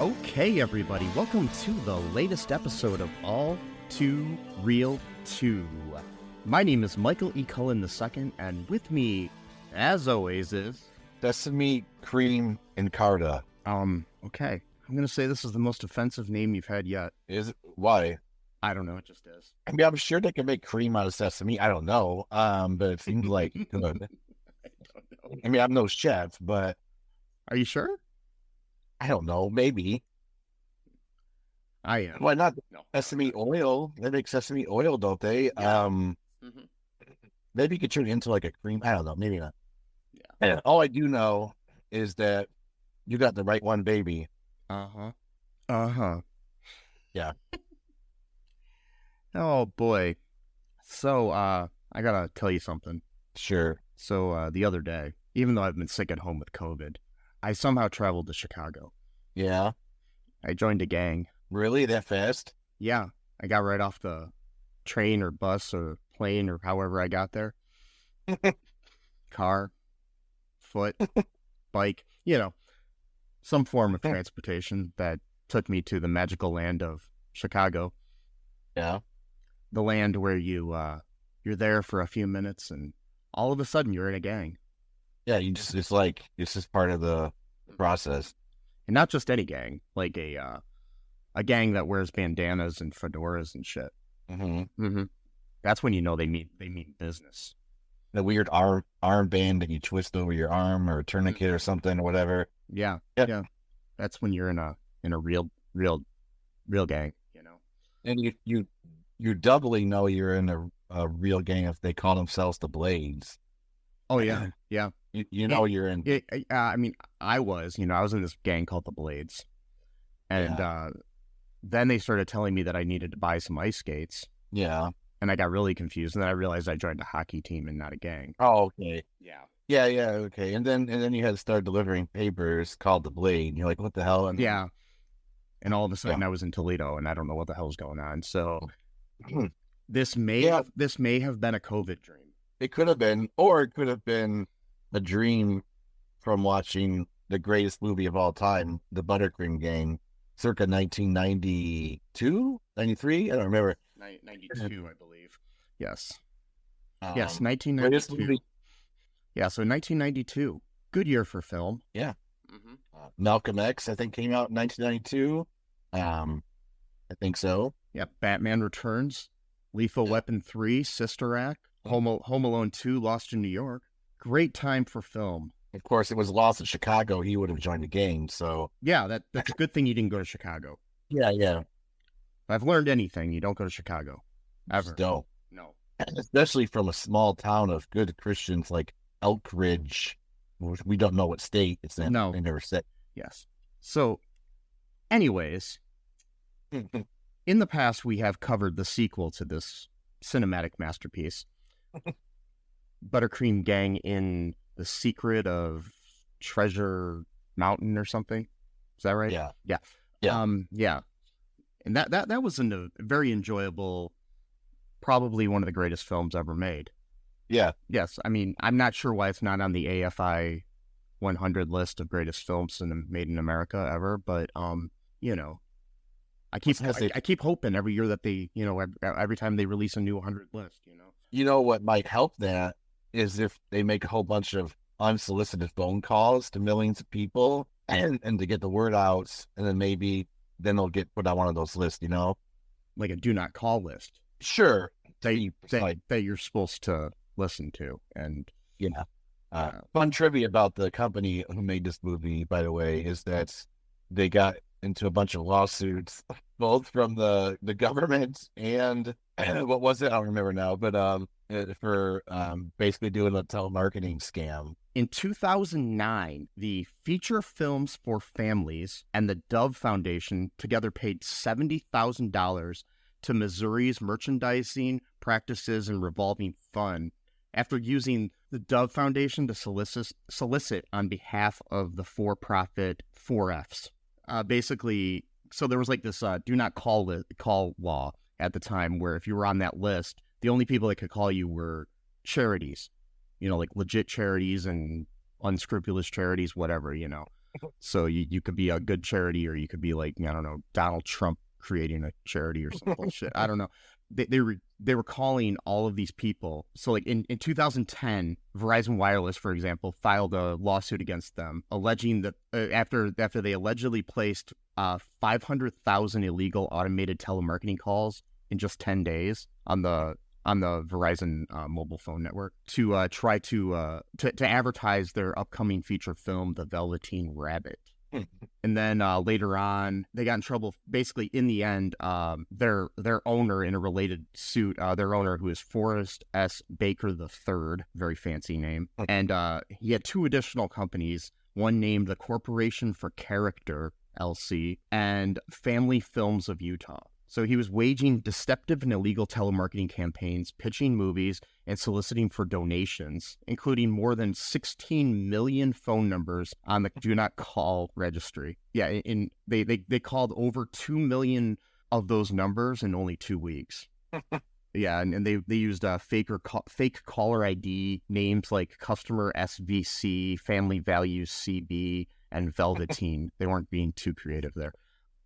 Okay, everybody, welcome to the latest episode of All2ReelToo. My name is Michael E. Cullen II, and with me, as always, is... Sesame Cream Encarta. Okay. I'm going to say this is the most offensive name you've had yet. Is it? Why? I don't know, it just is. I mean, I'm sure they can make cream out of sesame. I don't know. But it seems like good. I don't know. I mean, I'm no chef, but... Are you sure? I don't know. Maybe. I am. Why not? No. Sesame oil. They make sesame oil, don't they? Yeah. Maybe you could turn it into like a cream. I don't know. Maybe not. Yeah. And all I do know is that you got the right one, baby. Uh-huh. Yeah. Oh, boy. So, I gotta tell you something. Sure. So, the other day, even though I've been sick at home with COVID, I somehow traveled to Chicago. Yeah. I joined a gang. Really? That fast? Yeah. I got right off the train or bus or plane or however I got there. Car, foot, bike, some form of transportation that took me to the magical land of Chicago. Yeah. The land where you're there for a few minutes and all of a sudden you're in a gang. Yeah, it's just part of the process. And not just any gang, like a gang that wears bandanas and fedoras and shit. Mm-hmm. That's when you know they mean business. The weird armband that you twist over your arm or a tourniquet or something or whatever. Yeah. Yep. Yeah. That's when you're in a real gang, And you doubly know you're in a real gang if they call themselves the Blades. Oh yeah, yeah. You know you're in. I mean, I was in this gang called the Blades, and then they started telling me that I needed to buy some ice skates. Yeah. And I got really confused, and then I realized I joined a hockey team and not a gang. Oh, okay. Yeah. Yeah, okay. And then you had to start delivering papers called the Blade. And you're like, what the hell? And yeah. And all of a sudden, I was in Toledo, and I don't know what the hell's going on. So this may have been a COVID dream. It could have been, or it could have been a dream from watching the greatest movie of all time, The ButterCream Gang, circa 1992, 93. I don't remember. 92, I believe. Yes. Yes, 1992. Yeah, so 1992. Good year for film. Yeah. Malcolm X, I think, came out in 1992. I think so. Yeah, Batman Returns, Lethal Weapon 3, Sister Act, Home Alone 2, Lost in New York. Great time for film. Of course, it was Lost in Chicago. He would have joined the gang, so... Yeah, that's a good thing you didn't go to Chicago. Yeah. If I've learned anything, you don't go to Chicago. Ever. Just don't. No. Especially from a small town of good Christians like Elk Ridge. We don't know what state it's in. No. They never said. Yes. So, anyways, in the past, we have covered the sequel to this cinematic masterpiece, ButterCream Gang in The Secret of Treasure Mountain or something. Is that right? Yeah. Yeah. And that was a very enjoyable, probably one of the greatest films ever made. Yeah. Yes. I mean, I'm not sure why it's not on the AFI 100 list of greatest films made in America ever, but I keep hoping every year that they, every time they release a new 100 list, You know what might help that is if they make a whole bunch of unsolicited phone calls to millions of people and to get the word out, and then maybe they'll get put on one of those lists, like a do not call list. Sure. That you're supposed to listen to. And fun trivia about the company who made this movie, by the way, is that they got into a bunch of lawsuits, both from the government and what was it? I don't remember now, but for basically doing a telemarketing scam. In 2009, the Feature Films for Families and the Dove Foundation together paid $70,000 to Missouri's Merchandising Practices and Revolving Fund after using the Dove Foundation to solicit on behalf of the for-profit 4Fs. Basically, so there was like this do not call law at the time where if you were on that list, the only people that could call you were charities, like legit charities and unscrupulous charities, whatever, So you could be a good charity, or you could be like, I don't know, Donald Trump creating a charity or some bullshit. I don't know. They were calling all of these people. So like in 2010, Verizon Wireless, for example, filed a lawsuit against them, alleging that after they allegedly placed 500,000 illegal automated telemarketing calls in just 10 days on the Verizon mobile phone network to try to advertise their upcoming feature film, The Velveteen Rabbit. And then later on, they got in trouble. Basically, in the end, their owner in a related suit, their owner, who is Forrest S. Baker III, very fancy name, and he had two additional companies, one named the Corporation for Character, LC, and Family Films of Utah. So he was waging deceptive and illegal telemarketing campaigns, pitching movies, and soliciting for donations, including more than 16 million phone numbers on the Do Not Call registry. Yeah, they called over 2 million of those numbers in only 2 weeks. Yeah, and they used fake caller ID names like Customer SVC, Family Values CB, and Velveteen. They weren't being too creative there.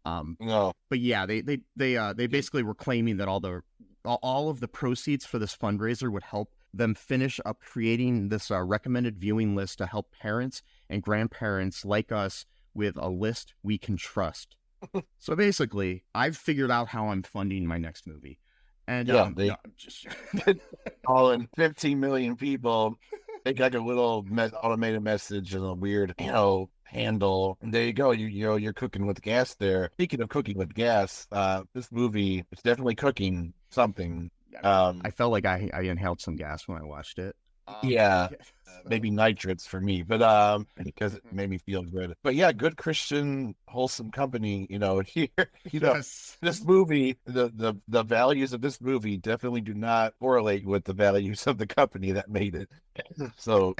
No, but yeah, they basically were claiming that all of the proceeds for this fundraiser would help them finish up creating this recommended viewing list to help parents and grandparents like us with a list we can trust. So basically, I've figured out how I'm funding my next movie. And they calling 15 million people. They got a little automated message and a weird, handle. And there you go. You're cooking with gas there. Speaking of cooking with gas, this movie is definitely cooking something. I felt like I inhaled some gas when I watched it. Maybe nitrates for me, but because it made me feel good. But yeah, good Christian, wholesome company. Here, Yes. This movie, the values of this movie definitely do not correlate with the values of the company that made it. So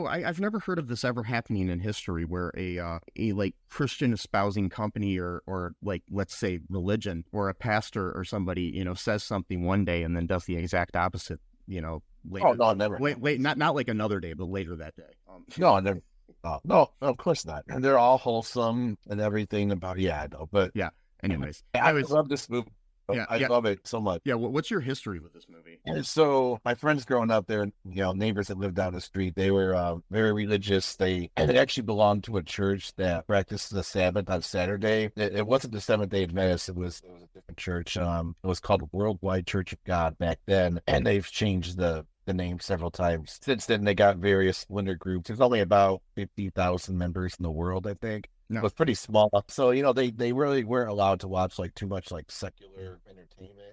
I've never heard of this ever happening in history, where a like Christian espousing company or like, let's say, religion, or a pastor or somebody says something one day and then does the exact opposite. Later. Oh no, never. Wait, not like another day, but later that day. No, never. No, of course not. And they're all wholesome and everything about. Yeah, I know, but yeah. Anyways, I love this movie. I love it so much. Yeah, what's your history with this movie? And so my friends growing up there, neighbors that lived down the street, they were very religious. They actually belonged to a church that practiced the Sabbath on Saturday. It wasn't the Seventh-day Adventist. It was a different church. It was called Worldwide Church of God back then, and they've changed the name several times. Since then, they got various splinter groups. There's only about 50,000 members in the world, I think. No. It was pretty small. So, they really weren't allowed to watch too much secular entertainment.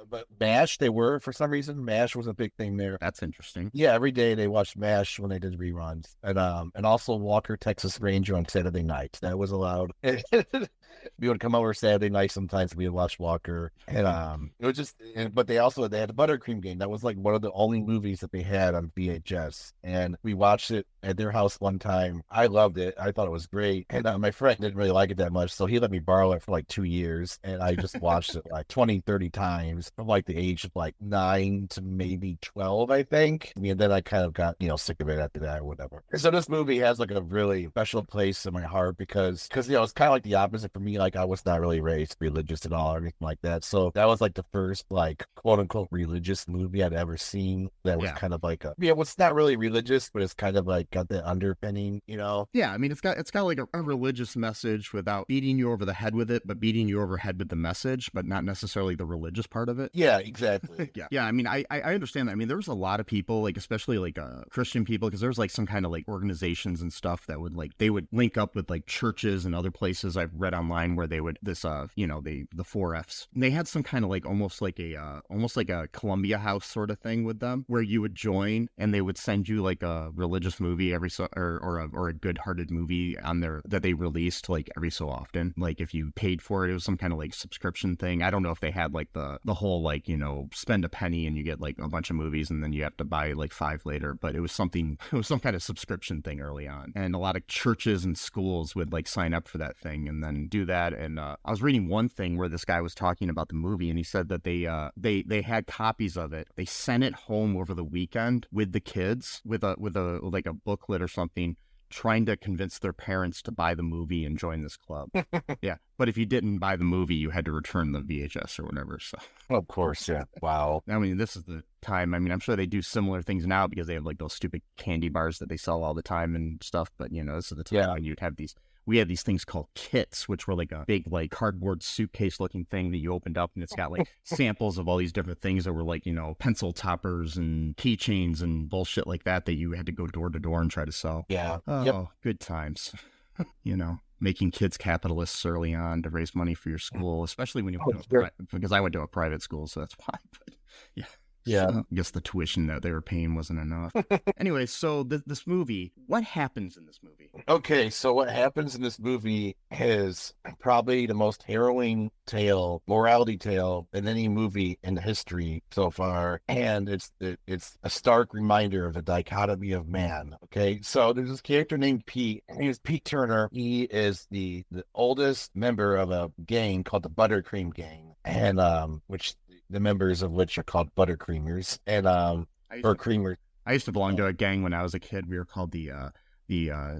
But MASH, they were, for some reason. MASH was a big thing there. That's interesting. Yeah, every day they watched MASH when they did reruns. And also Walker, Texas Ranger on Saturday nights. That was allowed. We would come over Saturday night sometimes. We would watch Walker. And it was just, but they had the ButterCream Gang. That was one of the only movies that they had on VHS. And we watched it at their house one time. I loved it. I thought it was great. And my friend didn't really like it that much. So he let me borrow it for 2 years. And I just watched it 20, 30 times from the age of 9 to maybe 12, I think. And then I kind of got, sick of it after that or whatever. So this movie has a really special place in my heart because it's kind of like the opposite for me. I was not really raised religious at all or anything like that. So that was the first quote unquote religious movie I'd ever seen that was kind of it's not really religious, but it's kind of got the underpinning, Yeah, I mean it's got a religious message without beating you over the head with it, but beating you over the head with the message, but not necessarily the religious part of it. Yeah, exactly. Yeah. I mean, I understand that. I mean, there was a lot of people, like, especially like Christian people, because there was like some kind of like organizations and stuff that would like, they would link up with like churches and other places I've read online where they would, the 4Fs. And they had some kind of like almost like a Columbia House sort of thing with them where you would join and they would send you like a religious movie or a good-hearted movie on there that they released like every so often. Like if you paid for it was some kind of like subscription thing. I don't know if they had like the whole like, spend a penny and you get like a bunch of movies and then you have to buy like 5 later, but it was some kind of subscription thing early on. And a lot of churches and schools would like sign up for that thing and then do that. And I was reading one thing where this guy was talking about the movie and he said that they had copies of it. They sent it home over the weekend with the kids with a like a booklet or something, trying to convince their parents to buy the movie and join this club. Yeah. But if you didn't buy the movie, you had to return the VHS or whatever. So, of course, yeah. Wow. I mean, this is the time. I mean, I'm sure they do similar things now because they have like those stupid candy bars that they sell all the time and stuff. But, this is the time when you'd have these. We had these things called kits, which were like a big, like cardboard suitcase looking thing that you opened up and it's got like samples of all these different things that were like, pencil toppers and keychains and bullshit like that you had to go door to door and try to sell. Yeah. Oh, Good times. Making kids capitalists early on to raise money for your school, especially when you went because I went to a private school, so that's why. But yeah. Yeah. I guess the tuition that they were paying wasn't enough. Anyway, so this movie, what happens in this movie? Okay, so what happens in this movie is probably the most harrowing morality tale in any movie in history so far. And it's a stark reminder of the dichotomy of man. Okay, so there's this character named Pete. His name is Pete Turner. He is the oldest member of a gang called the ButterCream Gang, and which the members of which are called buttercreamers and or creamers. I used to belong to a gang when I was a kid. We were called the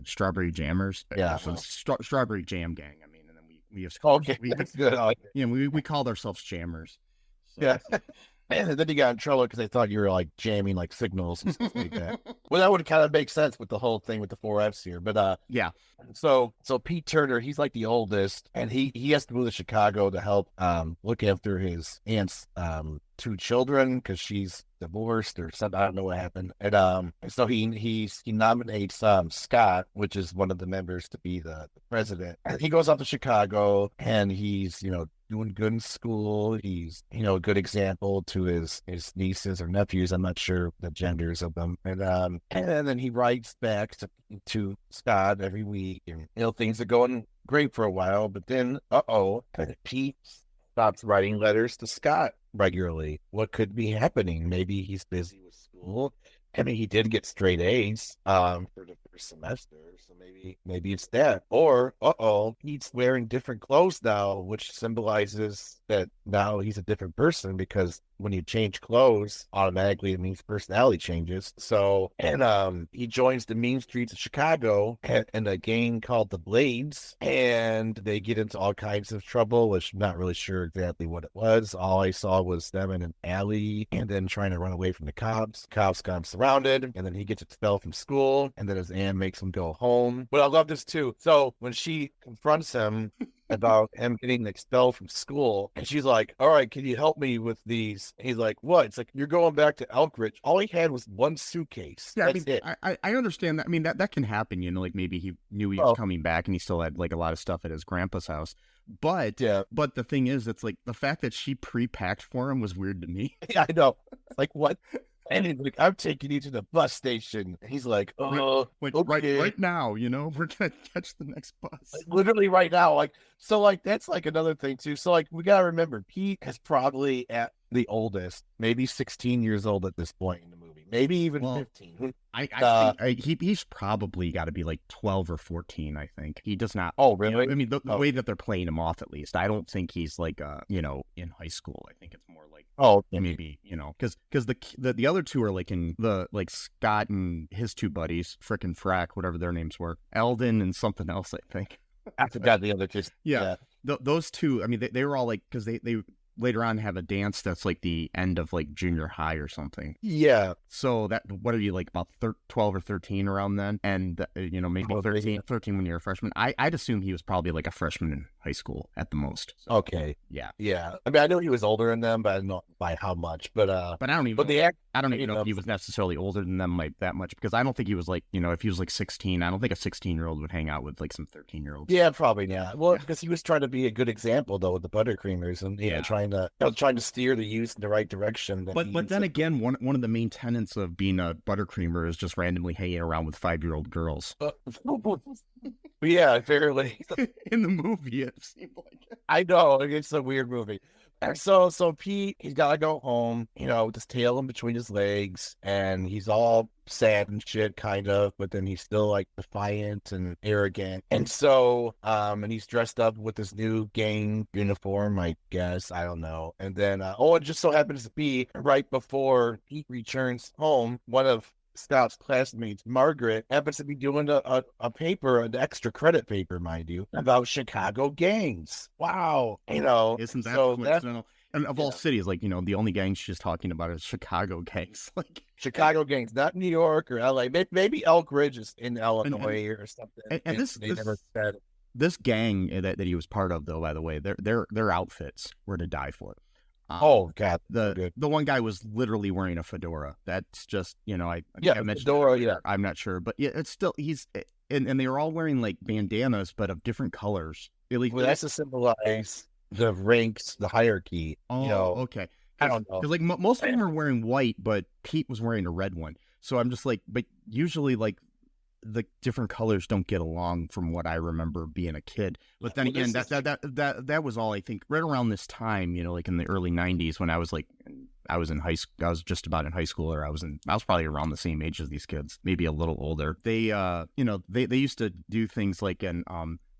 Strawberry Jammers. Yeah, so Strawberry Jam Gang. I mean, and then we used to that's good. We called ourselves Jammers. So. Yeah. And then you got in trouble because they thought you were like jamming like signals and stuff like that. Well, that would kind of make sense with the whole thing with the 4Fs here. But yeah. So Pete Turner, he's like the oldest, and he has to move to Chicago to help look after his aunt's 2 children because she's divorced or something. I don't know what happened. And so he nominates Scott, which is one of the members, to be the president. And he goes up to Chicago and he's doing good in school. He's a good example to his nieces or nephews. I'm not sure the genders of them. And then he writes back to Scott every week, and things are going great for a while. But then Pete stops writing letters to Scott regularly. What could be happening? Maybe he's busy with school. I mean, he did get straight A's for the first semester, so maybe it's that. Or he's wearing different clothes now, which symbolizes that now he's a different person, because when you change clothes, automatically it means personality changes. So, and he joins the mean streets of Chicago and a gang called the Blades, and they get into all kinds of trouble, which I'm not really sure exactly what it was. All I saw was them in an alley and then trying to run away from the cops. Cops got him surrounded, and then he gets expelled from school, and then his aunt makes him go home. But I love this too. So when she confronts him about him getting expelled from school, and she's like, all right, can you help me with these? He's like, what? It's like, you're going back to Elkridge. All he had was one suitcase. Yeah, That's it. I understand that. I mean, that can happen, like maybe he knew he was coming back and he still had like a lot of stuff at his grandpa's house. But the thing is, it's like the fact that she pre-packed for him was weird to me. Yeah, I know. Like, what? And he's like, I'm taking you to the bus station. He's like, okay. right now, we're going to catch the next bus. Like, literally right now. Like, so like, that's like another thing too. So like, we got to remember, Pete is probably at the oldest, maybe 16 years old at this point in the movie. Maybe even 15. I think he's probably got to be like 12 or 14, I think. He does not. Oh, really? I mean, the way that they're playing him off, at least. I don't think he's like, in high school. I think it's more like, maybe, because the other 2 are like in the, like Scott and his 2 buddies, frickin' Frack, whatever their names were, Eldon and something else, I think. I forgot the other 2. Yeah. Those 2, I mean, they were all like, because they later on have a dance that's like the end of like junior high or something. Yeah. So what are you, like about 12 or 13 around then? And, maybe 13 when you're a freshman. I'd assume he was probably like a freshman in high school at the most. So, Okay. yeah. Yeah. I mean, I know he was older than them, but I don't know by how much. But I don't even. but the act, I don't even you know know, if he was necessarily older than them like that much, because I don't think he was like, if he was like 16, I don't think a 16-year-old would hang out with like some 13-year-olds. yeah, probably not. Well, because he was trying to be a good example though with the Buttercreamers, and trying to steer the youth in the right direction. But then again, one of the main tenets of being a Buttercreamer is just randomly hanging around with 5-year-old girls. Yeah, fairly. In the movie, it seemed like it. I know, it's a weird movie. And so Pete, he's got to go home, with his tail in between his legs, and he's all sad and shit, kind of, but then he's still like defiant and arrogant. And so, and he's dressed up with this new gang uniform, I guess, I don't know. And then, it just so happens to be right before Pete returns home, one of Scout's classmates, Margaret, happens to be doing a paper, an extra credit paper, mind you, about Chicago gangs. Wow. Isn't that so coincidental? And of all cities, like, the only gang she's talking about is Chicago gangs. Like Chicago gangs, not New York or LA. Maybe Elk Ridge is in Illinois or something. And they never said. This gang that he was part of, though, by the way, their outfits were to die for. Oh God, the one guy was literally wearing a fedora. That's just I mentioned fedora. Yeah, I'm not sure, but yeah, it's still and they were all wearing like bandanas, but of different colors. Well, that's to symbolize the ranks, the hierarchy. Oh, okay. I don't know, because like most of them are wearing white, but Pete was wearing a red one. So I'm just like, but usually like the different colors don't get along from what I remember being a kid. But then again, that was all I think right around this time, like in the early 90s when I was in high school. I was just about in high school, or I was probably around the same age as these kids, maybe a little older. They they used to do things like in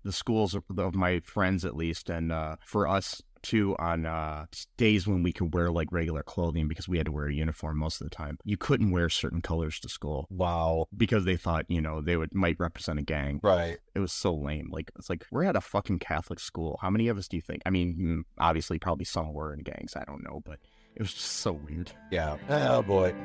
the schools of my friends, at least, and for us too, on days when we could wear like regular clothing, because we had to wear a uniform most of the time. You couldn't wear certain colors to school. Wow. Because they thought, they might represent a gang. Right. It was so lame. Like, it's like, we're at a fucking Catholic school. How many of us do you think? I mean, obviously probably some were in gangs. I don't know, but it was just so weird. Yeah. Oh boy.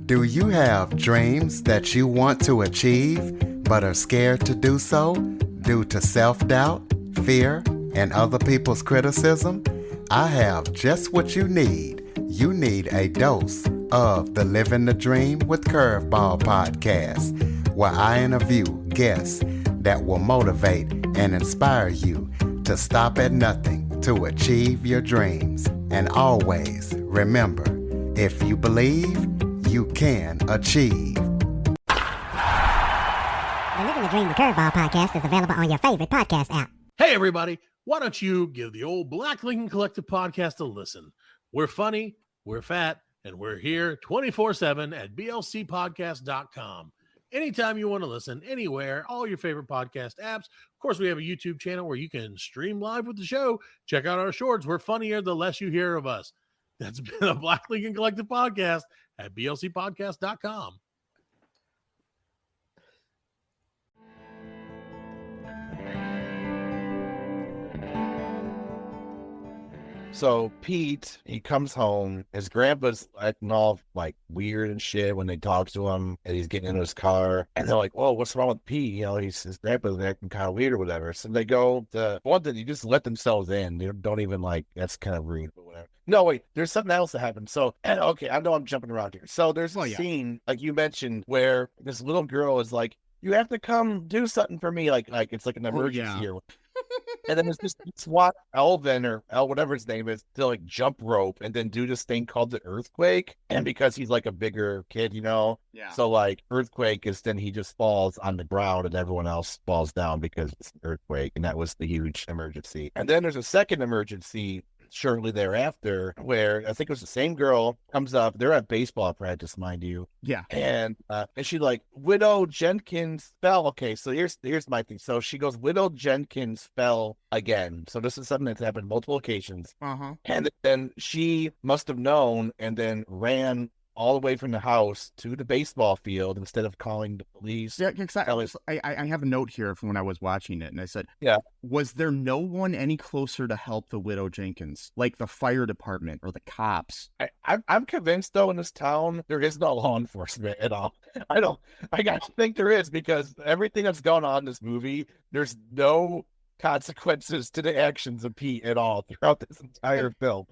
Do you have dreams that you want to achieve, but are scared to do so due to self-doubt, fear, and other people's criticism? I have just what you need. You need a dose of the Living the Dream with Curveball podcast, where I interview guests that will motivate and inspire you to stop at nothing to achieve your dreams. And always remember, if you believe, you can achieve. The Living the Dream with Curveball podcast is available on your favorite podcast app. Hey, everybody. Why don't you give the old Black Lincoln Collective podcast a listen? We're funny, we're fat, and we're here 24/7 at blcpodcast.com. Anytime you want to listen, anywhere, all your favorite podcast apps. Of course, we have a YouTube channel where you can stream live with the show. Check out our shorts. We're funnier the less you hear of us. That's been a Black Lincoln Collective podcast at blcpodcast.com. So Pete, he comes home. His grandpa's acting all like weird and shit when they talk to him, and he's getting into his car. And they're like, "Whoa, what's wrong with Pete? His grandpa's acting kind of weird or whatever." So they go to one thing. You just let themselves in. They don't even that's kind of rude, but whatever. No, wait. There's something else that happened. So, okay, I know I'm jumping around here. So there's a scene like you mentioned where this little girl is like, "You have to come do something for me." Like it's like an emergency here. And then it's just SWAT Eldon or whatever his name is to like jump rope and then do this thing called the earthquake. And because he's like a bigger kid, yeah. So like earthquake is then he just falls on the ground and everyone else falls down because it's an earthquake. And that was the huge emergency. And then there's a second emergency shortly thereafter, where I think it was the same girl comes up. They're at baseball practice, mind you. Yeah. And she like, Widow Jenkins fell. Okay, so here's my thing. So she goes, Widow Jenkins fell again. So this is something that's happened multiple occasions. Uh-huh. And then she must have known and then ran all the way from the house to the baseball field instead of calling the police. Yeah, exactly. I have a note here from when I was watching it, and I said, Yeah. Was there no one any closer to help the widow Jenkins, like the fire department or the cops? I'm convinced, though, in this town, there is no law enforcement at all. I don't think there is, because everything that's going on in this movie, there's no consequences to the actions of Pete at all throughout this entire film.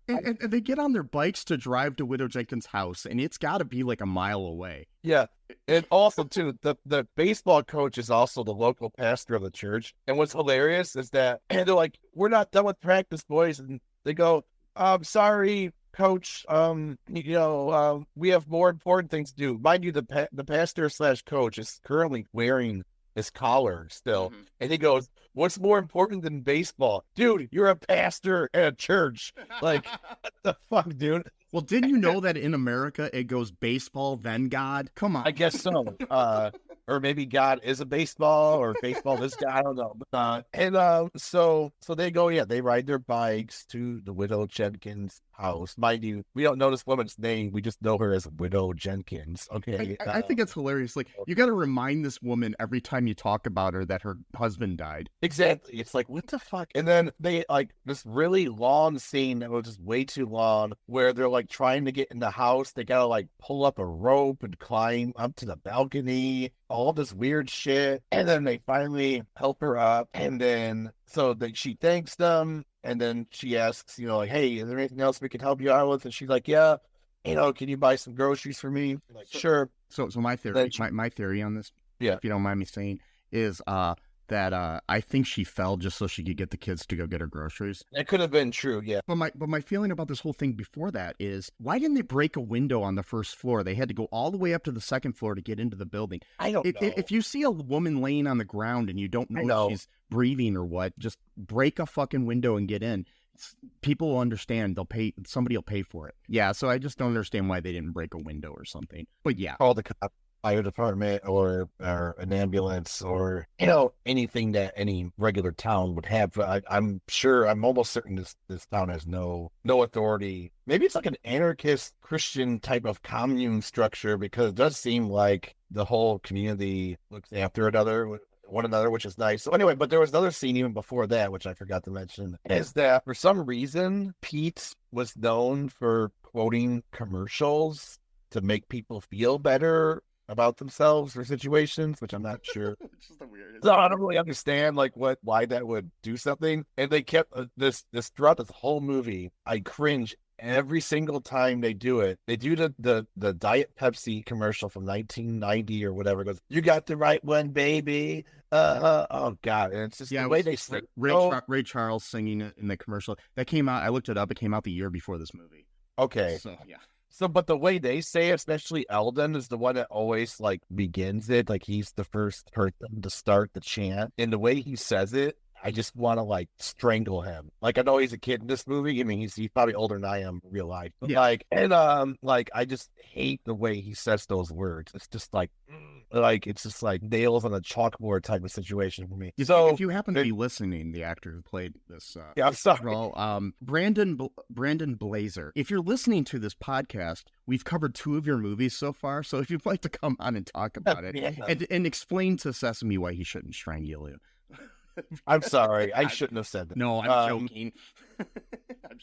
And they get on their bikes to drive to Widow Jenkins' house, and it's got to be like a mile away. Yeah. And also, too, the baseball coach is also the local pastor of the church. And what's hilarious is that they're like, we're not done with practice, boys. And they go, sorry, coach, we have more important things to do. Mind you, the pastor / coach is currently wearing his collar still. Mm-hmm. And he goes, what's more important than baseball? Dude, you're a pastor at a church. Like, what the fuck, dude? Well, didn't you know that in America it goes baseball, then God? Come on. I guess so. Or maybe God is a baseball, or baseball is God. I don't know. So they go, they ride their bikes to the Widow Jenkins' house. Mind you, we don't know this woman's name. We just know her as Widow Jenkins. Okay. I think it's hilarious. Like, you got to remind this woman every time you talk about her that her husband died. Exactly. It's like, what the fuck? And then they like this really long scene that was just way too long, where they're like trying to get in the house. They gotta like pull up a rope and climb up to the balcony. All this weird shit. And then they finally help her up. And then she thanks them. And then she asks, like, hey, is there anything else we can help you out with? And she's like, yeah, can you buy some groceries for me? I'm like, sure. So my theory, my theory on this, if you don't mind me saying, is that I think she fell just so she could get the kids to go get her groceries. That could have been true, yeah. But my feeling about this whole thing before that is, why didn't they break a window on the first floor? They had to go all the way up to the second floor to get into the building. I don't know. If you see a woman laying on the ground and you don't know if she's breathing or what, just break a fucking window and get in. People will understand. Somebody will pay for it. Yeah, so I just don't understand why they didn't break a window or something. But yeah. Call the cop, fire department, or an ambulance, or anything that any regular town would have. I'm almost certain this town has no authority. Maybe it's like an anarchist Christian type of commune structure, because it does seem like the whole community looks after one another, which is nice. So anyway, but there was another scene even before that, which I forgot to mention, is that for some reason Pete was known for quoting commercials to make people feel better about themselves or situations, which I'm not sure. It's just the weirdest. So I don't really understand why that would do something. And they kept this throughout this whole movie. I cringe every single time they do it. They do the Diet Pepsi commercial from 1990 or whatever. It goes, you got the right one, baby. Oh God. And it's just the way they sing. Ray Charles singing it in the commercial. That came out, I looked it up, it came out the year before this movie. Okay. So yeah. So, but the way they say it, especially Eldon, is the one that always begins it. Like, he's the first person to start the chant. And the way he says it, I just want to strangle him. I know he's a kid in this movie. I mean, he's probably older than I am in real life. But yeah. I just hate the way he says those words. It's just it's just nails on a chalkboard type of situation for me. So if you happen to be listening, the actor who played this, I'm sorry, role, Brandon Blaser. If you're listening to this podcast, we've covered 2 of your movies so far. So if you'd like to come on and talk about it and explain to Sesame why he shouldn't strangle you. I'm sorry. I shouldn't have said that. No, I'm joking.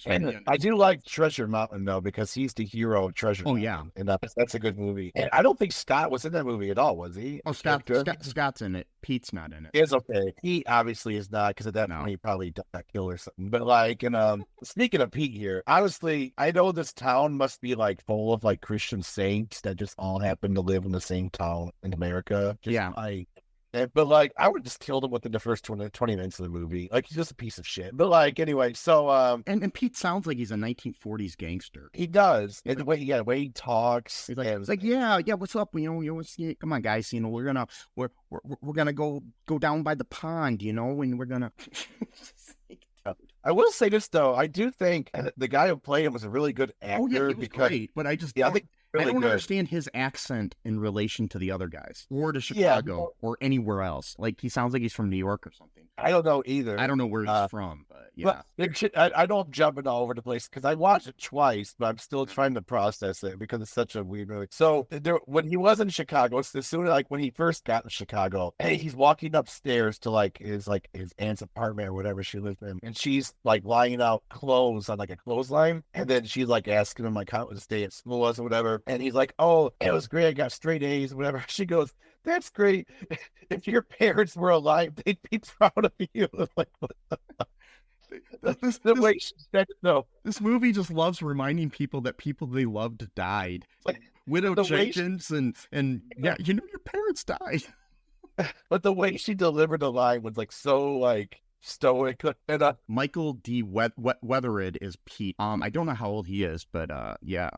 I do like Treasure Mountain, though, because he's the hero of Treasure Mountain. Yeah. And that's a good movie. And I don't think Scott was in that movie at all, was he? Oh, Scott's in it. Pete's not in it. It's okay. He obviously is not, because at that point he probably got killed or something. But speaking of Pete here, honestly, I know this town must be full of Christian saints that just all happen to live in the same town in America. But I would just kill him within the first 20 minutes of the movie. He's just a piece of shit. But anyway, so and Pete sounds like he's a 1940s gangster. He does. And the way he talks. He's like, yeah, what's up? Come on, guys. We're gonna go down by the pond, and we're gonna. I will say this though, I do think the guy who played him was a really good actor. Oh yeah, he was great. But I think. Really I don't good. understand his accent in relation to the other guys, or to Chicago, or anywhere else. He sounds like he's from New York or something. I don't know either. I don't know where he's from, but yeah. But I know I'm jumping all over the place because I watched it twice, but I'm still trying to process it because it's such a weird movie. So when he was in Chicago, as soon as when he first got to Chicago, he's walking upstairs to his aunt's apartment or whatever she lived in, and she's like lying out clothes on like a clothesline, and then she's like asking him like how his day at school was or whatever, and he's like, "Oh, it was great. I got straight A's or whatever." She goes, "That's great. If your parents were alive, they'd be proud of you." Like, this movie just loves reminding people that people they loved died. Like Widow Jenkins and yeah, your parents died. But the way she delivered the line was like so like stoic. And Michael D. Weatherid is Pete. I don't know how old he is, but yeah.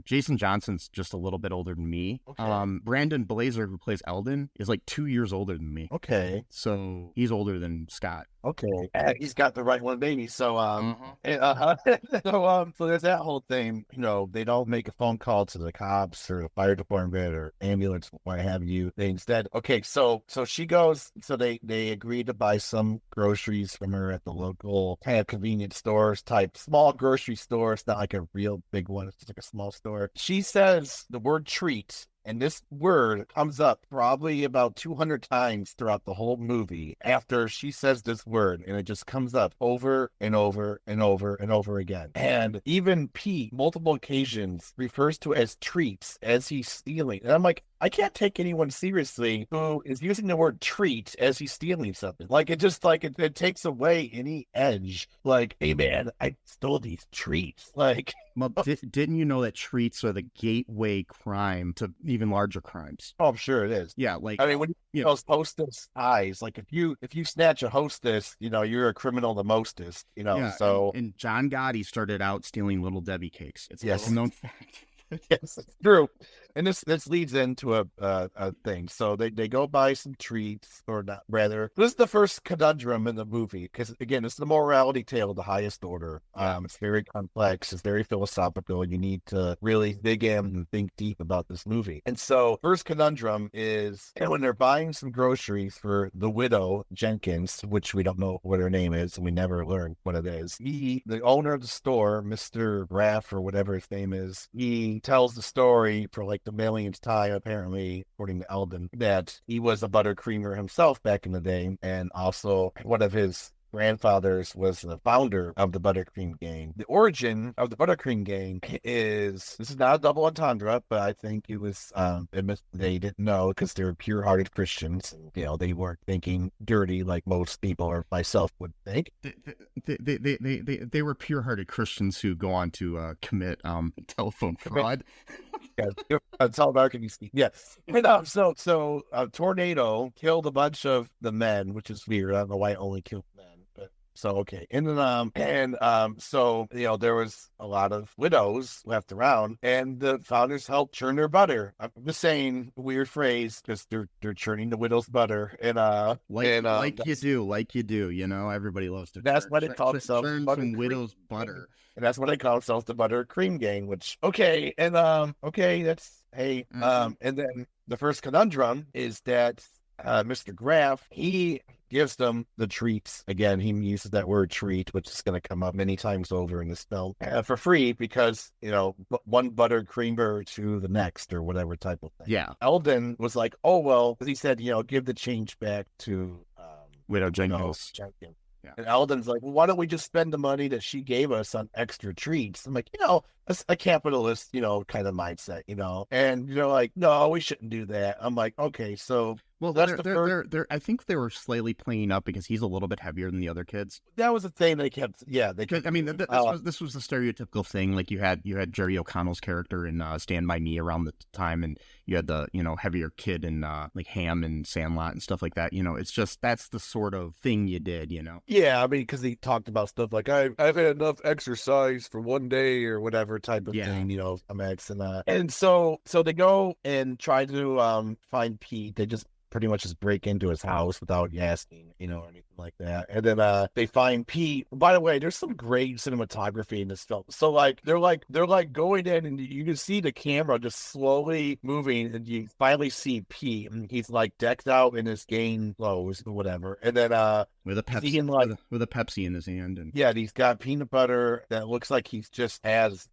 Jason Johnson's just a little bit older than me. Okay. Brandon Blaser, who plays Eldon, is like 2 years older than me. Okay. So he's older than Scott. Okay, he's got the right one, baby. So, so there's that whole thing. You know, they don't make a phone call to the cops or the fire department or ambulance, what have you. They instead, okay, so she goes. So they agree to buy some groceries from her at the local kind of convenience stores type small grocery store. It's not like a real big one. It's just like a small store. She says the word treat. And this word comes up probably about 200 times throughout the whole movie after she says this word, and it just comes up over and over and over and over again. And even Pete, multiple occasions, refers to it as treats as he's stealing. And I'm like, I can't take anyone seriously who is using the word treat as he's stealing something. Like, it just like it takes away any edge. Like, hey man, I stole these treats. Like, well, didn't you know that treats are the gateway crime to even larger crimes? Oh, I'm sure it is. Yeah, like I mean, when you know, those hostess eyes, like if you snatch a hostess, you know, you're a criminal the mostest. You know, yeah, so and John Gotti started out stealing Little Debbie cakes. It's a well-known fact. Yes, it's true. And this leads into a thing. So they go buy some treats, or not, rather. This is the first conundrum in the movie, because, again, it's the morality tale of the highest order. It's very complex. It's very philosophical. You need to really dig in and think deep about this movie. And so first conundrum is when they're buying some groceries for the widow, Jenkins, which we don't know what her name is, and we never learn what it is. The owner of the store, Mr. Graff, or whatever his name is, he tells the story for like the millionth time, apparently, according to Eldon, that he was a buttercreamer himself back in the day, and also one of his grandfathers was the founder of the ButterCream Gang. The origin of the ButterCream Gang this is not a double entendre, but I think it was, they didn't know because they were pure-hearted Christians. You know, they weren't thinking dirty like most people or myself would think. They were pure-hearted Christians who go on to commit telephone fraud. Telemarketing scheme. Yes. And so a tornado killed a bunch of the men, which is weird. I don't know why it only killed men. So, okay. And then, so, you know, there was a lot of widows left around, and the founders helped churn their butter. I'm just saying, weird phrase, because they're churning the widow's butter. And, like you do, you know, everybody loves to that's what it calls themselves. Churn some widow's butter. And that's what they call themselves, the ButterCream Gang, which, okay. And, okay, that's, hey. And then the first conundrum is that Mr. Graff, he gives them the treats. Again, he uses that word treat, which is going to come up many times over in this film, for free because, you know, one buttercreamer to the next or whatever type of thing. Yeah. Eldon was like, oh, well, because he said, you know, give the change back to Widow Jenkins. Yeah. And Eldon's like, well, why don't we just spend the money that she gave us on extra treats? I'm like, you know, that's a capitalist, you know, kind of mindset, you know. And you're like, no, we shouldn't do that. I'm like, okay, so well, that's I think they were slightly playing up because he's a little bit heavier than the other kids. That was the thing they kept. Yeah, they kept. I mean, this was the stereotypical thing. Like you had Jerry O'Connell's character in Stand By Me around the time, and you had the, you know, heavier kid in like Ham and Sandlot and stuff like that. You know, it's just that's the sort of thing you did. You know. Yeah, I mean, because he talked about stuff like I've had enough exercise for one day or whatever type of thing. You know, and so they go and try to find Pete. They just pretty much just break into his house without asking, you know, or anything like that. And then they find Pete. By the way, there's some great cinematography in this film. So like they're like going in, and you can see the camera just slowly moving, and you finally see Pete, and he's like decked out in his game clothes or whatever. And then with a Pepsi, with a Pepsi in his hand, and yeah, he's got peanut butter that looks like he's just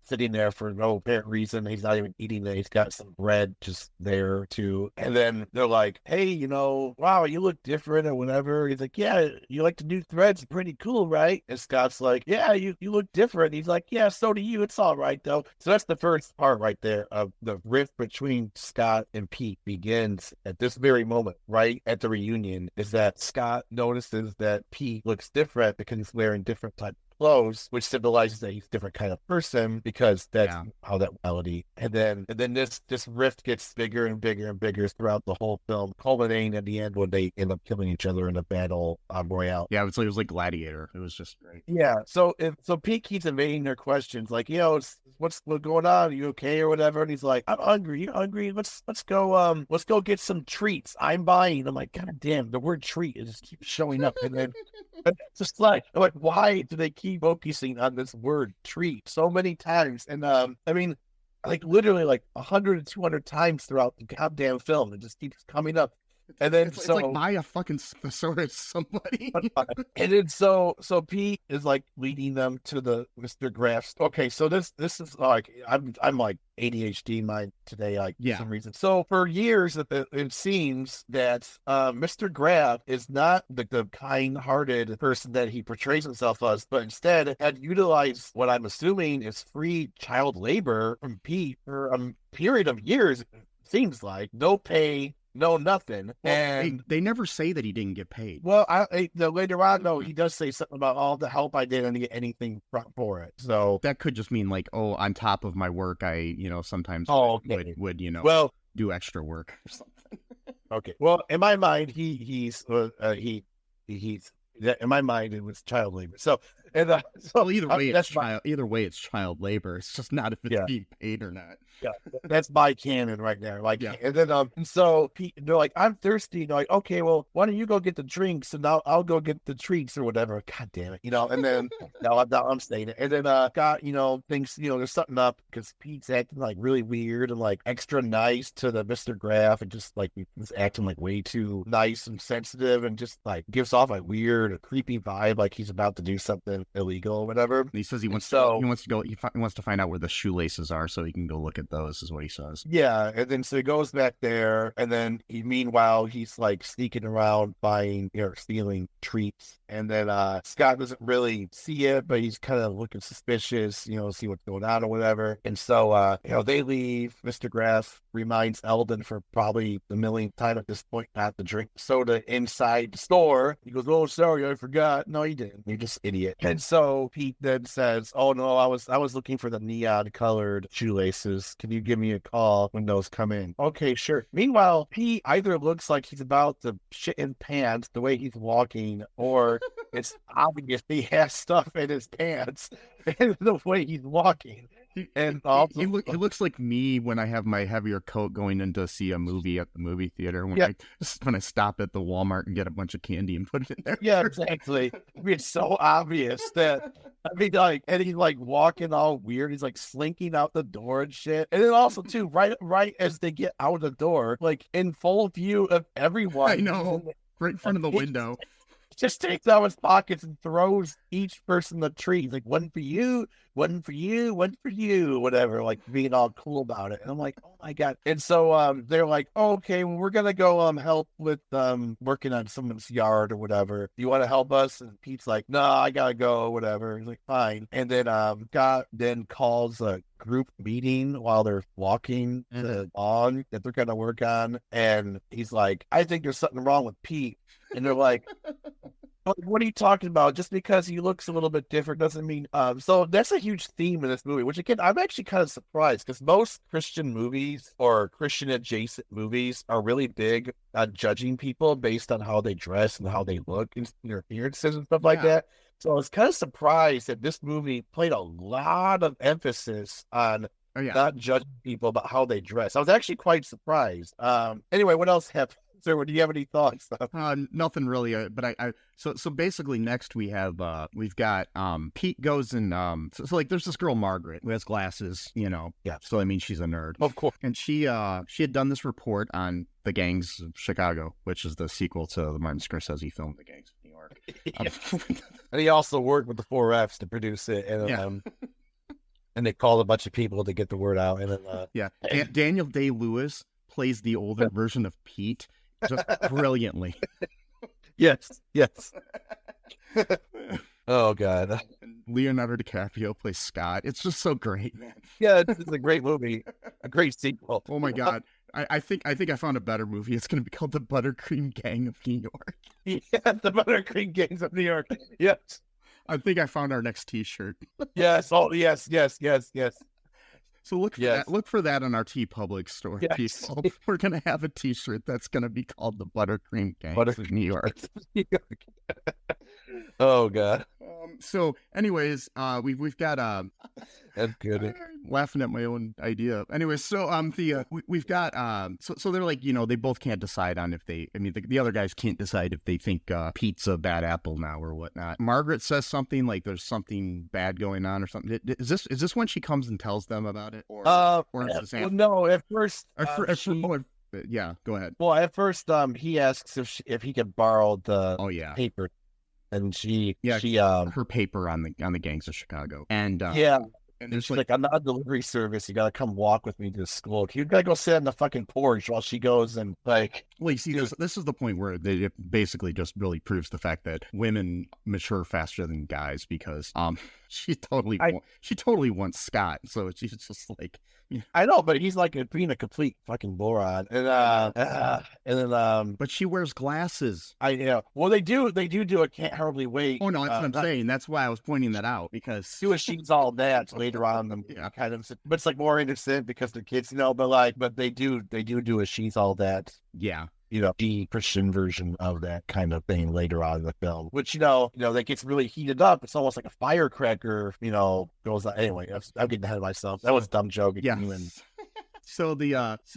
sitting there for no apparent reason. He's not even eating it. He's got some bread just there too. And then they're like, "Hey, wow, you look different or whatever." He's like, "Yeah, you like the new threads? Pretty cool, right?" And Scott's like, "Yeah, you look different." He's like, "Yeah, so do you. It's all right though." So that's the first part right there of the rift between Scott and Pete begins at this very moment, right at the reunion. Is that Scott notices that Pete looks different because he's wearing different type clothes, which symbolizes that he's a different kind of person, because that's how that reality. And then this rift gets bigger and bigger and bigger throughout the whole film, culminating at the end when they end up killing each other in a battle royale. Yeah, it was like Gladiator. It was just great. Yeah. So Pete keeps evading their questions, like, what's going on? Are you okay or whatever? And he's like, "I'm hungry. You hungry? Let's go get some treats. I'm buying." I'm like, God damn, the word treat just keeps showing up. And then it's just like, I'm like, why do they keep focusing on this word treat so many times? And I mean, like literally like 100 to 200 times throughout the goddamn film. It just keeps coming up. And then it's like buy a fucking thesaurus, somebody. And then so Pete is like leading them to the Mr. Graff. Okay, so this is like I'm like ADHD mind today, like for some reason. So for years it seems that Mr. Graff is not the kind-hearted person that he portrays himself as, but instead had utilized what I'm assuming is free child labor from Pete for a period of years. It seems like no pay. No, nothing. Well, and they never say that he didn't get paid. Well, later on, though, he does say something about all the help I did and get anything for it. So that could just mean like, oh, on top of my work, I sometimes would do extra work or something. Okay. Well, in my mind, he's in my mind it was child labor. So either way, it's child labor. It's just not if it's being paid or not. Yeah, that's my canon right there. Like, and then and so Pete, they're like, "I'm thirsty." And they're like, "Okay, well, why don't you go get the drinks and I'll go get the treats or whatever." God damn it, And then I'm saying it. And then Scott, thinks there's something up because Pete's acting like really weird and like extra nice to the Mr. Graff, and just like he's acting like way too nice and sensitive, and just like gives off a weird, creepy vibe, like he's about to do something illegal or whatever. And he says he wants to find out where the shoelaces are so he can go look at those, is what he says. Yeah, and then so he goes back there, and then meanwhile he's like sneaking around buying or stealing treats, and then Scott doesn't really see it, but he's kind of looking suspicious, see what's going on or whatever. And so they leave. Mr. Graff reminds Eldon for probably the millionth time at this point not to drink soda inside the store. He goes, "Oh, sorry, I forgot." No, he didn't. You're just an idiot. And so Pete then says, "Oh no, I was looking for the neon colored shoelaces. Can you give me a call when those come in?" "Okay, sure." Meanwhile, Pete either looks like he's about to shit in pants the way he's walking, or it's obvious he has stuff in his pants and the way he's walking. And also, he looks like me when I have my heavier coat going in to see a movie at the movie theater. When I stop at the Walmart and get a bunch of candy and put it in there. Yeah, exactly. It's so obvious that and he's like walking all weird. He's like slinking out the door and shit. And then also too, right as they get out of the door, like in full view of everyone. I know, right in front of the window. Just takes out his pockets and throws each person the treat. Like, "One for you, one for you, one for you," whatever, like being all cool about it. And I'm like, oh my God. And so they're like, "Oh, okay, well, we're gonna go help with working on someone's yard or whatever. Do you want to help us?" And Pete's like, "No, I gotta go," whatever. He's like, "Fine." And then Scott then calls a group meeting while they're walking on that they're gonna work on. And he's like, "I think there's something wrong with Pete." And they're like, "What are you talking about? Just because he looks a little bit different doesn't mean..." So that's a huge theme in this movie, which again, I'm actually kind of surprised because most Christian movies or Christian adjacent movies are really big on judging people based on how they dress and how they look and their appearances and stuff like that. So I was kind of surprised that this movie played a lot of emphasis on not judging people about how they dress. I was actually quite surprised. Anyway, what else happened? sir, do you have any thoughts? Nothing really. But so basically next we've got Pete goes and so like there's this girl Margaret who has glasses, Yeah. So I mean she's a nerd, Of course. and she had done this report on the Gangs of Chicago, which is the sequel to the Martin Scorsese film The Gangs of New York. Yeah. And he also worked with the 4Fs to produce it, and and they called a bunch of people to get the word out, and then Daniel Day-Lewis plays the older version of Pete just brilliantly. Yes. Oh God. Leonardo DiCaprio plays Scott. It's just so great, man. Yeah, it's a great movie, a great sequel. Oh my God. I think I found a better movie. It's going to be called The ButterCream Gang of New York. Yeah, the ButterCream Gangs of New York. Yes. I think I found our next T-shirt. Yes. Oh, yes. So look for that. Look for that on our TeePublic store, people. We're going to have a T-shirt that's going to be called The ButterCream Gang of New York. Oh God. So, anyways, we've got that's good. Laughing at my own idea. Anyways, so we've got so they're like, they both can't decide on if they. I mean, the other guys can't decide if they think Pete's a bad apple now or whatnot. Margaret says something like there's something bad going on or something. Is this when she comes and tells them about it, or is this after? No, at first. Yeah, go ahead. Well, at first, he asks if he could borrow the paper. And she her paper on the Gangs of Chicago, and and there's like, I'm not a delivery service. You gotta come walk with me to school. You gotta go sit on the fucking porch while she goes and like. Well, you see, this is the point where it basically just really proves the fact that women mature faster than guys, because she totally wants Scott, so she's just like. Yeah. I know, but he's like being a complete fucking moron, and then but she wears glasses. Well, they do a Can't Hardly Wait. Oh no, that's what I'm saying. That's why I was pointing that out, because she's all that later on. Them kind of, but it's like more innocent because they're kids, but they do a She's All That. Yeah. The Christian version of that kind of thing later on in the film, which, that gets really heated up. It's almost like a firecracker, goes on. Anyway, I'm getting ahead of myself. That was a dumb joke. Yeah. So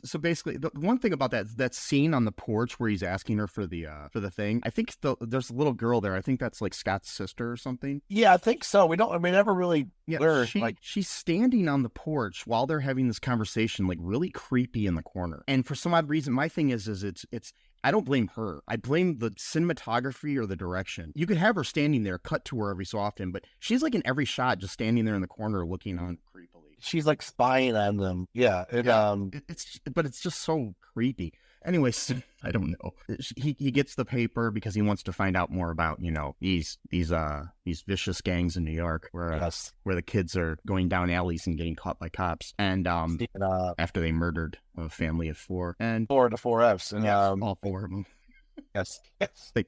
so basically the one thing about that scene on the porch where he's asking her for the thing, I think there's a little girl there. I think that's like Scott's sister or something. Yeah, I think so. We never really learn. She's standing on the porch while they're having this conversation, like really creepy in the corner. And for some odd reason, my thing is it's I don't blame her. I blame the cinematography or the direction. You could have her standing there, cut to her every so often, but she's like in every shot just standing there in the corner looking on creepily. She's like spying on them. Yeah. It's just so creepy. Anyways, I don't know. He gets the paper because he wants to find out more about, these vicious gangs in New York where the kids are going down alleys and getting caught by cops. And after they murdered a family of 4 and 4 of the 4Fs and all 4 of them. Yes.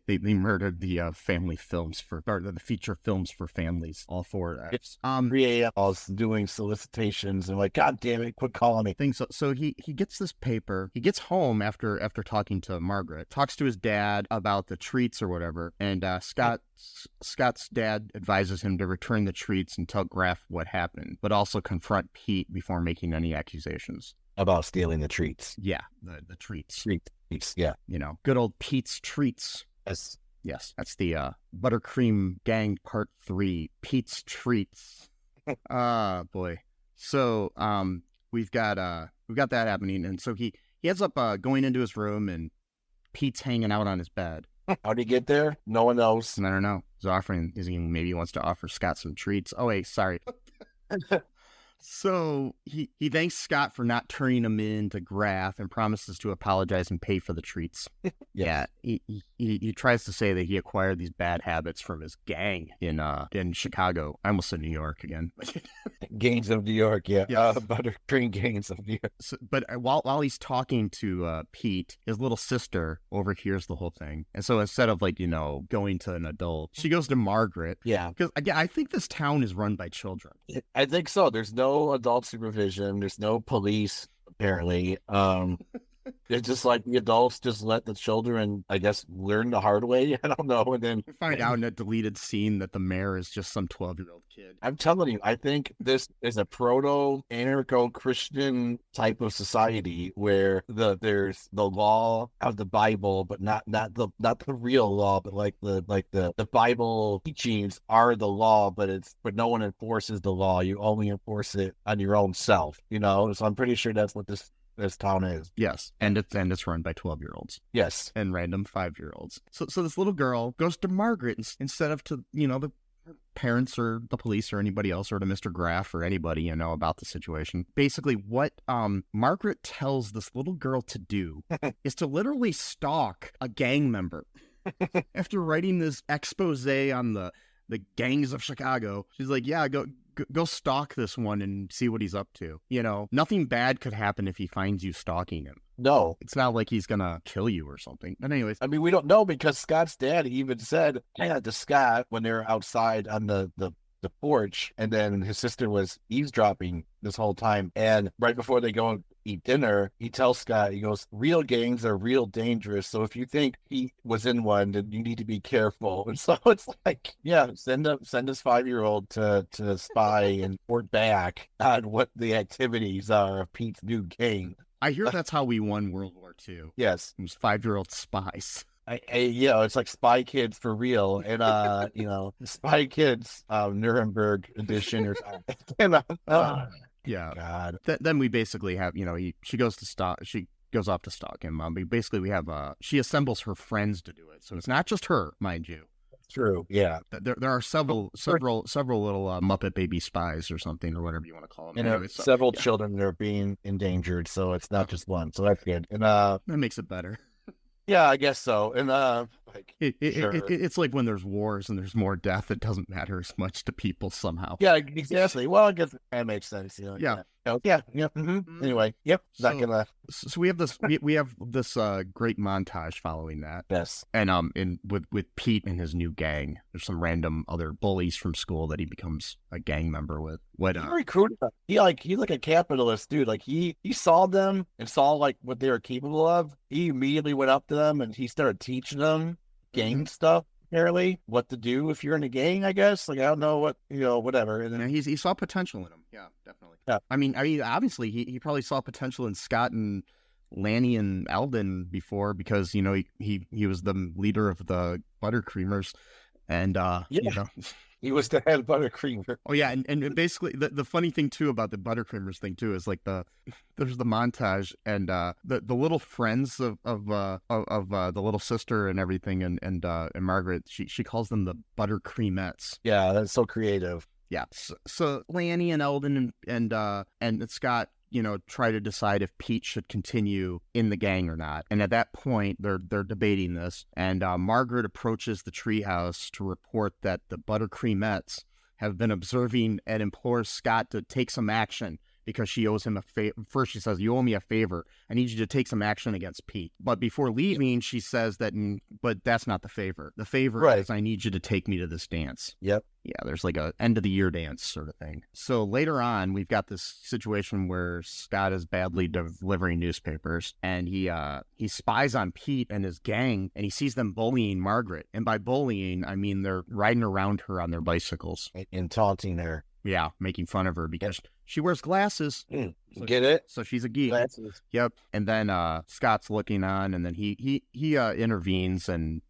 They murdered the family films the feature films for families, all 4 Fs. 3 a.m. I was doing solicitations and like, God damn it, quit calling me. So he gets this paper. He gets home after talking to Margaret, talks to his dad about the treats or whatever, and Scott's dad advises him to return the treats and tell Graff what happened, but also confront Pete before making any accusations about stealing the treats. Yeah, the treats. Treats, yeah. Good old Pete's Treats. Yes, that's the ButterCream Gang Part 3, Pete's Treats. Boy. So we've got that happening, and so he ends up going into his room, and Pete's hanging out on his bed. How'd he get there? No one knows. And I don't know. Maybe he wants to offer Scott some treats. Oh wait, sorry. So he thanks Scott for not turning him in to Graff and promises to apologize and pay for the treats. Yeah, he tries to say that he acquired these bad habits from his gang in Chicago. I almost said New York again. Gangs of New York, yeah. Yes. ButterCream Gangs of New York. So, but while he's talking to Pete, his little sister overhears the whole thing. And so instead of going to an adult, she goes to Margaret. Yeah. Because again, I think this town is run by children. I think so. There's no adult supervision. There's no police, apparently. It's just like the adults just let the children, I guess, learn the hard way. I don't know. And then We find out in a deleted scene that the mayor is just some 12-year-old kid. I'm telling you, I think this is a proto-anarcho-Christian type of society where there's the law of the Bible, but not the real law, but like the Bible teachings are the law, but no one enforces the law. You only enforce it on your own self, So I'm pretty sure that's what this town is. Yes, and it's run by 12-year-olds. Yes, and random 5-year-olds. So this little girl goes to Margaret instead of to the parents or the police or anybody else, or to Mr. Graff or anybody about the situation. Basically, what Margaret tells this little girl to do is to literally stalk a gang member. After writing this expose on the gangs of Chicago, she's like, yeah, go stalk this one and see what he's up to. Nothing bad could happen if he finds you stalking him. No. It's not like he's gonna kill you or something. But anyways, I mean, we don't know, because Scott's dad even said to Scott when they're outside on the porch, and then his sister was eavesdropping this whole time. And right before they go and eat dinner, he tells Scott, he goes, real gangs are real dangerous. So if you think he was in one, then you need to be careful. And so it's like, yeah, send his 5-year-old to spy and report back on what the activities are of Pete's new gang. I hear that's how we won World War II. Yes. It was 5-year-old spies. It's like Spy Kids for real, and Spy Kids Nuremberg edition or something. Yeah. God. Then we basically have she goes off to stalk him. Basically we have she assembles her friends to do it, so it's not just her, mind you. True. Yeah. There are several little Muppet baby spies or something, or whatever you want to call them. And several children that are being endangered, so it's not just one. So that's good. And that makes it better. Yeah, I guess so. And it's like when there's wars and there's more death, it doesn't matter as much to people somehow. Yeah, exactly. Well, I guess that makes sense. Yeah. Yeah. Mm-hmm. Anyway, yep. So we have this great montage following that. Yes. And with Pete and his new gang. There's some random other bullies from school that he becomes a gang member with. He recruited them. He's like a capitalist dude. Like he saw them and saw like what they were capable of. He immediately went up to them and he started teaching them gang stuff. Apparently, what to do if you're in a gang, I guess. Like, I don't know what, whatever. And then, he saw potential in him. Yeah, definitely. Yeah. I mean, obviously, he probably saw potential in Scott and Lanny and Eldon before, because, he was the leader of the ButterCreamers. And, he was the head ButterCreamer. Oh, yeah. And basically, the funny thing, too, about the ButterCreamers thing, too, is like there's the montage and the little friends of the little sister and everything and Margaret, she calls them the ButterCreamettes. Yeah, that's so creative. Yeah. So Lanny and Eldon and Scott, try to decide if Pete should continue in the gang or not. And at that point, they're debating this. And Margaret approaches the treehouse to report that the ButterCreamettes have been observing and implores Scott to take some action because she owes him a favor. First, she says, "You owe me a favor. I need you to take some action against Pete." But before leaving, she says but that's not the favor. The favor is, I need you to take me to this dance. Yep. Yeah, there's like a end of the year dance sort of thing. So later on, we've got this situation where Scott is badly delivering newspapers, and he spies on Pete and his gang, and he sees them bullying Margaret. And by bullying, I mean they're riding around her on their bicycles and taunting her. Yeah, making fun of her because she wears glasses. So, get it? So she's a geek. Glasses. Yep. And then Scott's looking on, and then he intervenes and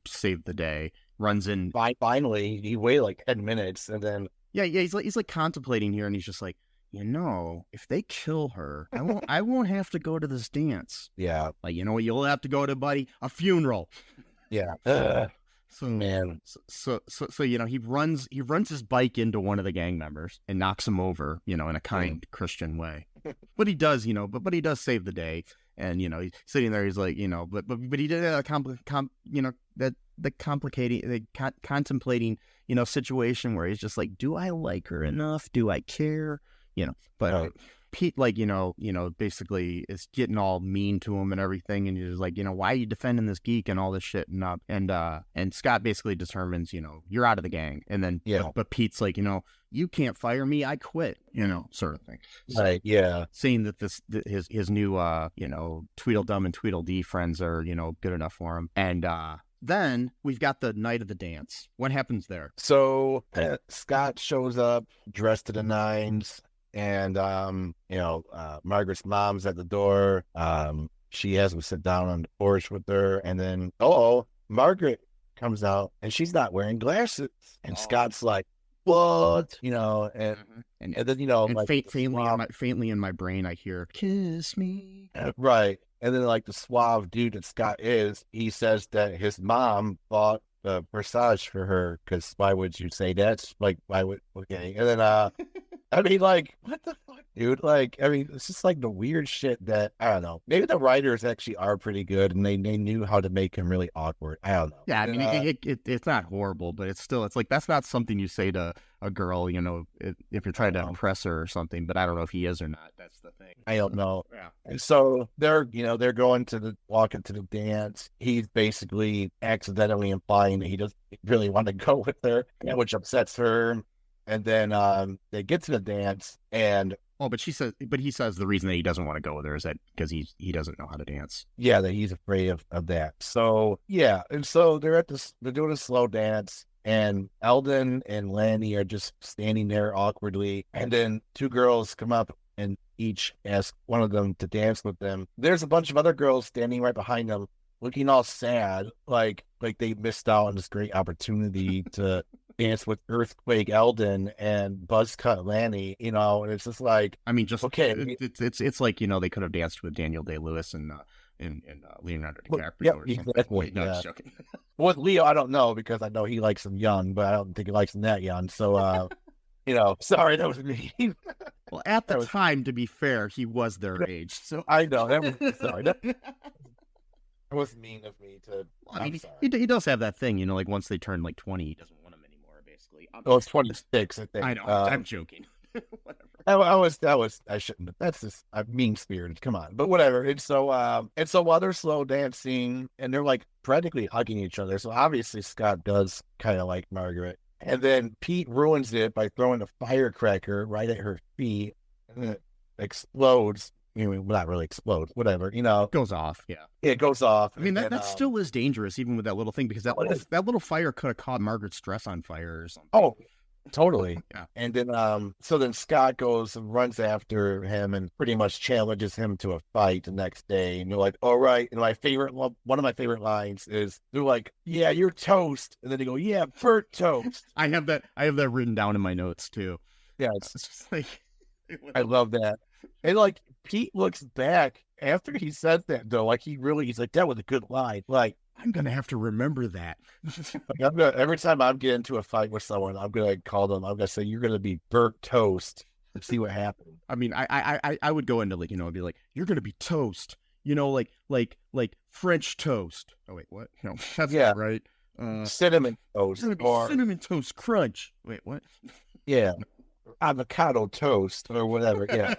saved the day. Runs in. Finally, he waited like 10 minutes, and then he's like contemplating here, and he's just like, if they kill her, I won't have to go to this dance. Yeah. Like, you know what you'll have to go to, buddy? A funeral. Yeah. So man. So he runs his bike into one of the gang members and knocks him over, in a kind Christian way. But he does, but he does save the day. And he's sitting there. He's like, but he did contemplating, situation where he's just like, do I like her enough? Do I care? But Pete, like, basically is getting all mean to him and everything, and he's like, why are you defending this geek and all this shit, and Scott basically determines, you're out of the gang, and then but Pete's like, you can't fire me, I quit, sort of thing. So, right, yeah. Saying that his new Tweedledum and Tweedledee friends are, good enough for him, and then we've got the night of the dance. What happens there? So Scott shows up dressed to the nines, and Margaret's mom's at the door. She has him sit down on the porch with her, and then Margaret comes out, and she's not wearing glasses, and Scott's like, "What?" And then and like faintly in my brain, I hear "kiss me." Right. And then, like, the suave dude that Scott is, he says that his mom bought the corsage for her, because why would you say that? Like, why would, okay. And then, I mean, like, what the fuck, dude? Like, I mean, it's just like the weird shit that, I don't know. Maybe the writers actually are pretty good, and they knew how to make him really awkward. I don't know. Yeah, I mean, it's not horrible, but it's like, that's not something you say to a girl, if you're trying to impress her or something, but I don't know if he is or not. That's the thing. I don't know. Yeah. And so they're walking to the dance. He's basically accidentally implying that he doesn't really want to go with her, which upsets her. And then they get to the dance, and but he says the reason that he doesn't want to go with her is that because he doesn't know how to dance. Yeah, that he's afraid of that. So yeah, and so they're doing a slow dance, and Eldon and Lanny are just standing there awkwardly, and then two girls come up and each ask one of them to dance with them. There's a bunch of other girls standing right behind them, looking all sad, like they missed out on this great opportunity to dance with Earthquake Eldon and Buzzcut Lanny, and it's just like, I mean, just okay, it's like, they could have danced with Daniel Day-Lewis and Leonardo DiCaprio or something. Exactly, Wait, no, just joking. With Leo, I don't know, because I know he likes him young, but I don't think he likes him that young. So, sorry, that was mean. Well, at the time, to be fair, he was their age. So I know sorry. That was mean of me to. I mean, he does have that thing, like once they turn like 20, he doesn't want them anymore, basically. It's 26, I think. I know. I'm joking. Whatever. I shouldn't. That's just, I'm mean spirited. Come on, but whatever. And so while they're slow dancing, and they're like practically hugging each other, so obviously Scott does kind of like Margaret. And then Pete ruins it by throwing a firecracker right at her feet, and it explodes. Not really explodes, whatever, Goes off, yeah. It goes off. I mean, that still is dangerous, even with that little thing, because that little fire could have caught Margaret's dress on fire or something. Oh, totally. Yeah. And then, so then Scott goes and runs after him and pretty much challenges him to a fight the next day. And you're like, all right. And one of my favorite lines is, they're like, yeah, you're toast. And then they go, yeah, burnt toast. I have that written down in my notes too. Yeah. It's just like, I love that. And like, Pete looks back after he said that, though, like he's like, that was a good line. Like, I'm gonna have to remember that. Every time I'm getting into a fight with someone, I'm gonna call them. I'm gonna say, you're gonna be burnt toast, and see what happens. I mean, I would go into, like, be like, you're gonna be toast, like French toast. Oh wait, what? No, that's not right. Cinnamon toast, or cinnamon toast crunch. Wait, what? Yeah, avocado toast or whatever. Yeah.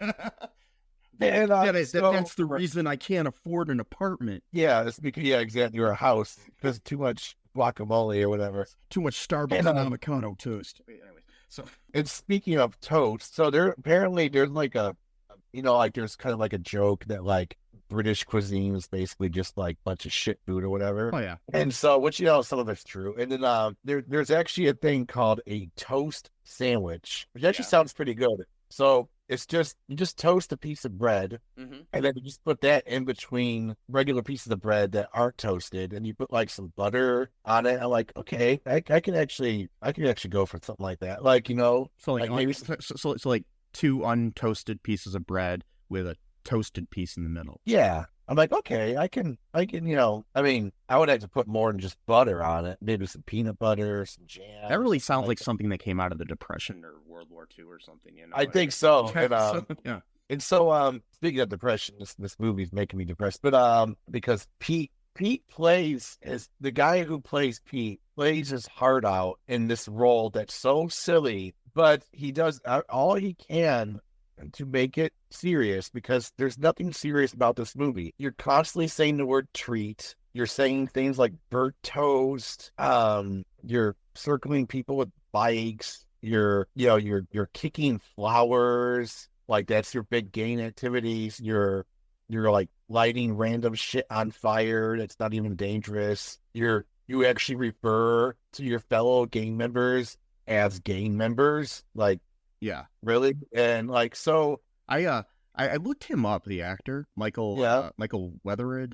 And, that's the reason I can't afford an apartment. Yeah, it's because, exactly, or a house, because too much guacamole or whatever. Too much Starbucks and avocado toast. Anyway, so. And speaking of toast, so there's like there's kind of like a joke that like British cuisine is basically just like a bunch of shit food or whatever. Oh yeah. And so, which some of it's true. And then there's actually a thing called a toast sandwich, which actually sounds pretty good. So it's just, you just toast a piece of bread, and then you just put that in between regular pieces of bread that aren't toasted, and you put like some butter on it. I'm like, okay, I can actually go for something like that. Like, so like maybe so like two untoasted pieces of bread with a toasted piece in the middle. Yeah. I'm like, okay, I can, I mean, I would have to put more than just butter on it. Maybe some peanut butter, some jam. That really sounds like something that came out of the Depression or World War II or something, I think so. And, yeah. And so, speaking of depression, this movie's making me depressed, but, because Pete plays the guy who plays Pete plays his heart out in this role that's so silly, but he does all he can to make it serious because there's nothing serious about this movie. You're constantly saying the word treat. You're saying things like burnt toast. You're circling people with bikes. You're kicking flowers. Like that's your big gain activities. You're like lighting random shit on fire that's not even dangerous. You actually refer to your fellow gang members as gang members. Like, Yeah. really? And like, so I looked him up, the actor, Michael Weatherid.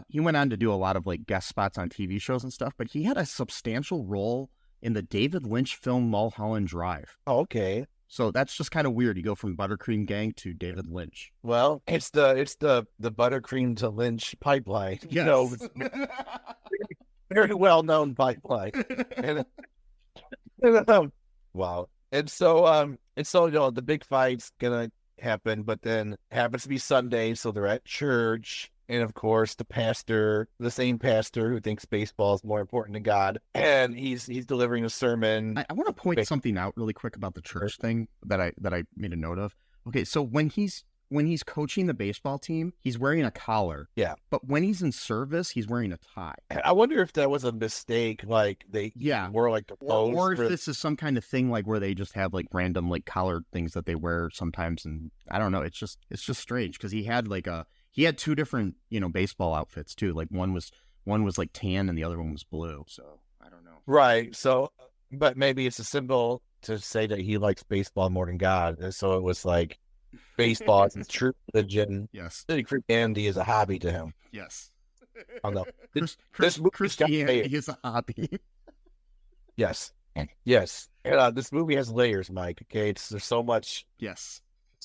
He went on to do a lot of like guest spots on TV shows and stuff, but he had a substantial role in the David Lynch film Mulholland Drive. oh, okay. So that's just kind of weird. You go from ButterCream Gang to David Lynch. Well, it's the buttercream to Lynch pipeline. Yes. You know, very well known pipeline. and, wow. And so the big fight's gonna happen, but then happens to be Sunday, so they're at church. And of course, the same pastor who thinks baseball is more important than God, and he's delivering a sermon. I want to point something out really quick about the church thing that I made a note of. Okay, so when he's coaching the baseball team, he's wearing a collar. Yeah. But when he's in service, he's wearing a tie. I wonder if that was a mistake, like they wore like the clothes. Or if this is some kind of thing like where they just have like random like collared things that they wear sometimes, and I don't know. It's just strange because he had two different baseball outfits too. Like one was like tan and the other one was blue. So I don't know. Right. So, but maybe it's a symbol to say that he likes baseball more than God. And so it was like baseball is his true religion. Yes. Christianity is a hobby to him. Yes. Oh no. Christianity is a hobby. Yes. Yes. And, this movie has layers, Mike. Okay. There's so much. Yes.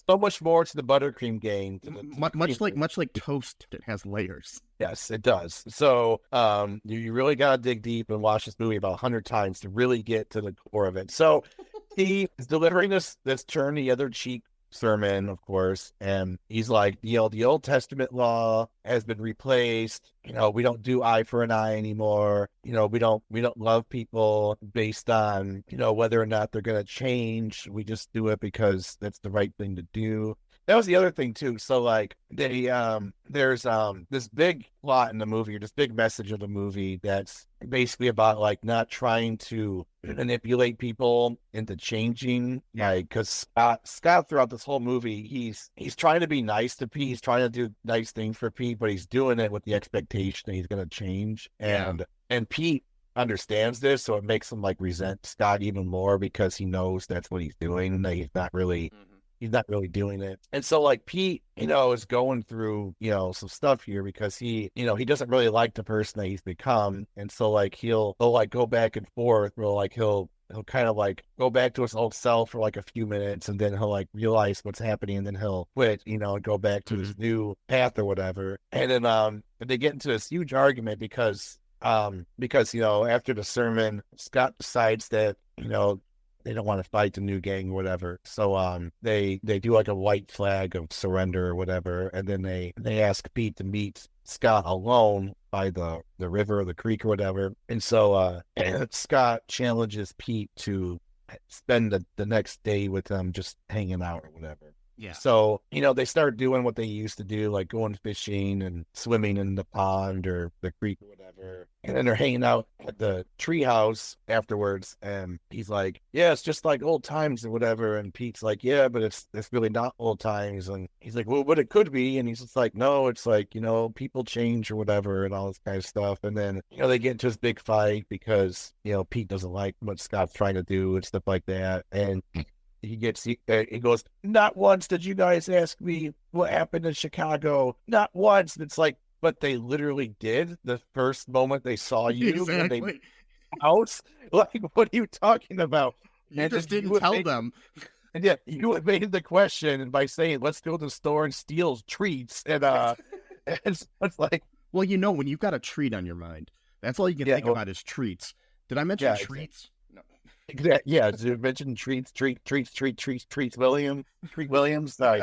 So much more to the buttercream game. Much like toast, it has layers. Yes, it does. So you really got to dig deep and watch this movie about 100 times to really get to the core of it. So he is delivering this turn the other cheek sermon, of course, and he's like, the Old Testament law has been replaced. We don't do eye for an eye anymore. We don't love people based on whether or not they're going to change. We just do it because that's the right thing to do. That was the other thing too. So like there's this big plot in the movie, or this big message of the movie that's basically about like not trying to manipulate people into changing. Like, because Scott throughout this whole movie, he's trying to be nice to Pete. He's trying to do nice things for Pete, but he's doing it with the expectation that he's going to change. And Pete understands this, so it makes him like resent Scott even more because he knows that's what he's doing, and that he's not really doing it. And so like Pete, is going through, some stuff here because he doesn't really like the person that he's become. And so like he'll like go back and forth, where like he'll kind of like go back to his old self for like a few minutes, and then he'll like realize what's happening, and then he'll quit, and go back to his new path or whatever. And then they get into this huge argument because after the sermon, Scott decides that they don't want to fight the new gang or whatever. So they do like a white flag of surrender or whatever, and then they ask Pete to meet Scott alone by the river or the creek or whatever. And so Scott challenges Pete to spend the next day with them just hanging out or whatever. Yeah. So, they start doing what they used to do, like going fishing and swimming in the pond or the creek or whatever. And then they're hanging out at the treehouse afterwards. And he's like, yeah, it's just like old times or whatever. And Pete's like, yeah, but it's really not old times. And he's like, well, but it could be. And he's just like, no, it's like, people change or whatever and all this kind of stuff. And then, they get into this big fight because, Pete doesn't like what Scott's trying to do and stuff like that. And he goes, not once did you guys ask me what happened in Chicago. Not once. And it's like, but they literally did the first moment they saw you. Exactly. When they out. Like, what are you talking about? You just didn't tell them. And yeah, you evaded the question, and by saying, let's go to the store and steal treats. And it's like, well, when you've got a treat on your mind, that's all you can think about is treats. Did I mention treats? No. Exactly. Yeah, did you mention treats, Williams? Sorry.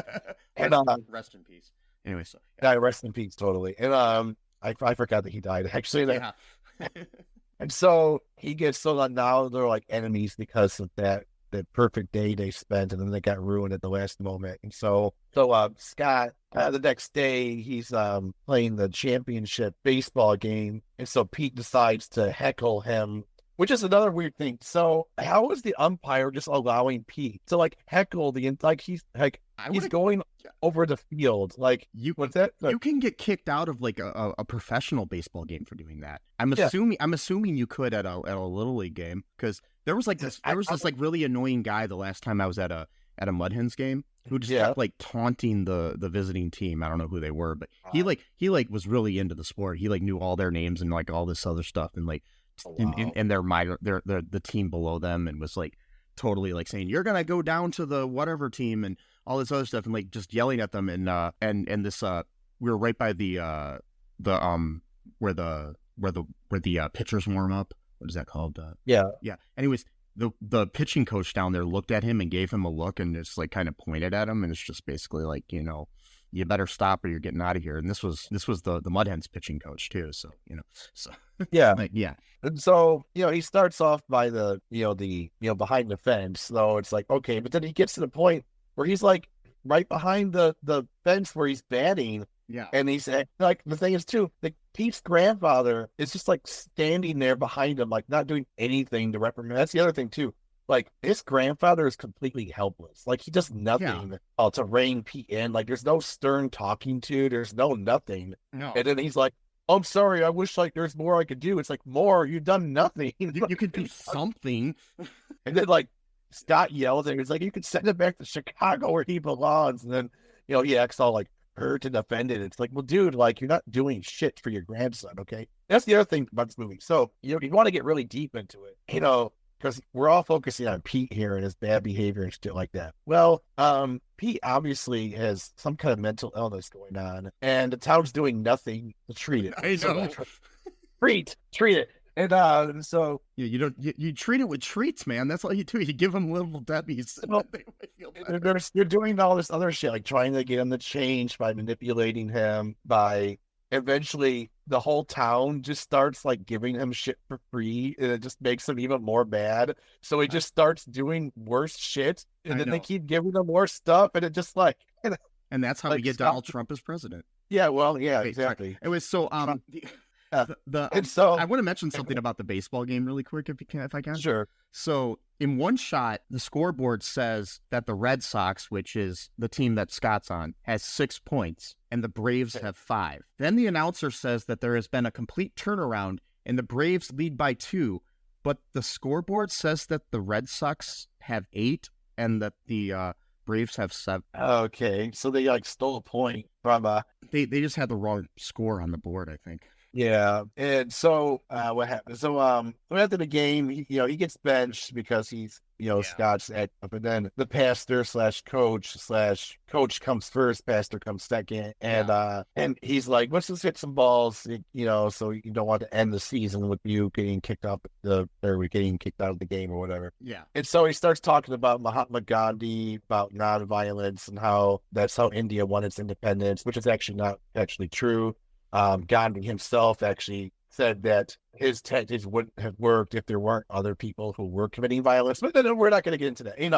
And rest in peace. Anyway, so rest in peace, totally. And I forgot that he died actually. Yeah. And so he gets now they're like enemies because of that that perfect day they spent, and then they got ruined at the last moment. And so Scott, the next day, he's playing the championship baseball game, and so Pete decides to heckle him, which is another weird thing. So how is the umpire just allowing Pete to like heckle he's going over the field? Like, what's that? You can get kicked out of like a professional baseball game for doing that. I'm assuming you could at a little league game, because there was this really annoying guy the last time I was at a Mud Hens game who just kept like taunting the visiting team. I don't know who they were, but he was really into the sport. He like knew all their names and like all this other stuff, and like and their the team below them, and was like totally like saying, you're gonna go down to the whatever team and all this other stuff, and like just yelling at them, and this we were right by the where the pitchers warm up. What is that called? Yeah. Anyways, the pitching coach down there looked at him and gave him a look, and just like kind of pointed at him, and it's just basically like, you better stop or you're getting out of here. And this was the Mud Hens pitching coach too. So yeah. like, yeah. And so, he starts off by the behind the fence. So it's like, okay, but then he gets to the point where he's like right behind the fence where he's batting. Yeah. And he's like, the thing is too, like Pete's grandfather is just like standing there behind him, like not doing anything to reprimand. That's the other thing too. Like, his grandfather is completely helpless. Like, he does nothing to rein Pete in. Like, there's no stern talking to. There's no nothing. No. And then he's like, I'm sorry, I wish like there's more I could do. It's like, more? You've done nothing. You could do something. And then like Scott yells at him. He's like, you could send him back to Chicago where he belongs. And then, he acts all like hurt and offended. It's like, well, dude, like, you're not doing shit for your grandson, okay? That's the other thing about this movie. So, you want to get really deep into it, because we're all focusing on Pete here and his bad behavior and shit like that. Well, Pete obviously has some kind of mental illness going on, and the town's doing nothing to treat it. I know. Treat it. And so you treat it with treats, man. That's all you do. You give them little Debbies. You're doing all this other shit, like trying to get him to change by manipulating him, by eventually the whole town just starts like giving him shit for free, and it just makes him even more mad. So he just starts doing worse shit, and then they keep giving him more stuff, and it just like and that's how we get Donald Trump as president. Yeah, well, yeah, exactly. It was so I want to mention something about the baseball game really quick if I can. Sure. So in one shot, the scoreboard says that the Red Sox, which is the team that Scott's on, has 6 points and the Braves have 5. Then the announcer says that there has been a complete turnaround and the Braves lead by 2, but the scoreboard says that the Red Sox have 8 and that the Braves have 7. Okay, so they like stole a point from they just had the wrong score on the board, I think. Yeah, and so what happened? So after the game, he gets benched because he's Scott's act up, and then the pastor /coach comes first, pastor comes second, and he's like, let's just hit some balls, so you don't want to end the season with you getting kicked out of the game or whatever. Yeah, and so he starts talking about Mahatma Gandhi, about nonviolence, and how that's how India won its independence, which is actually not actually true. Gandhi himself actually said that his tactics wouldn't have worked if there weren't other people who were committing violence. But then we're not going to get into that, and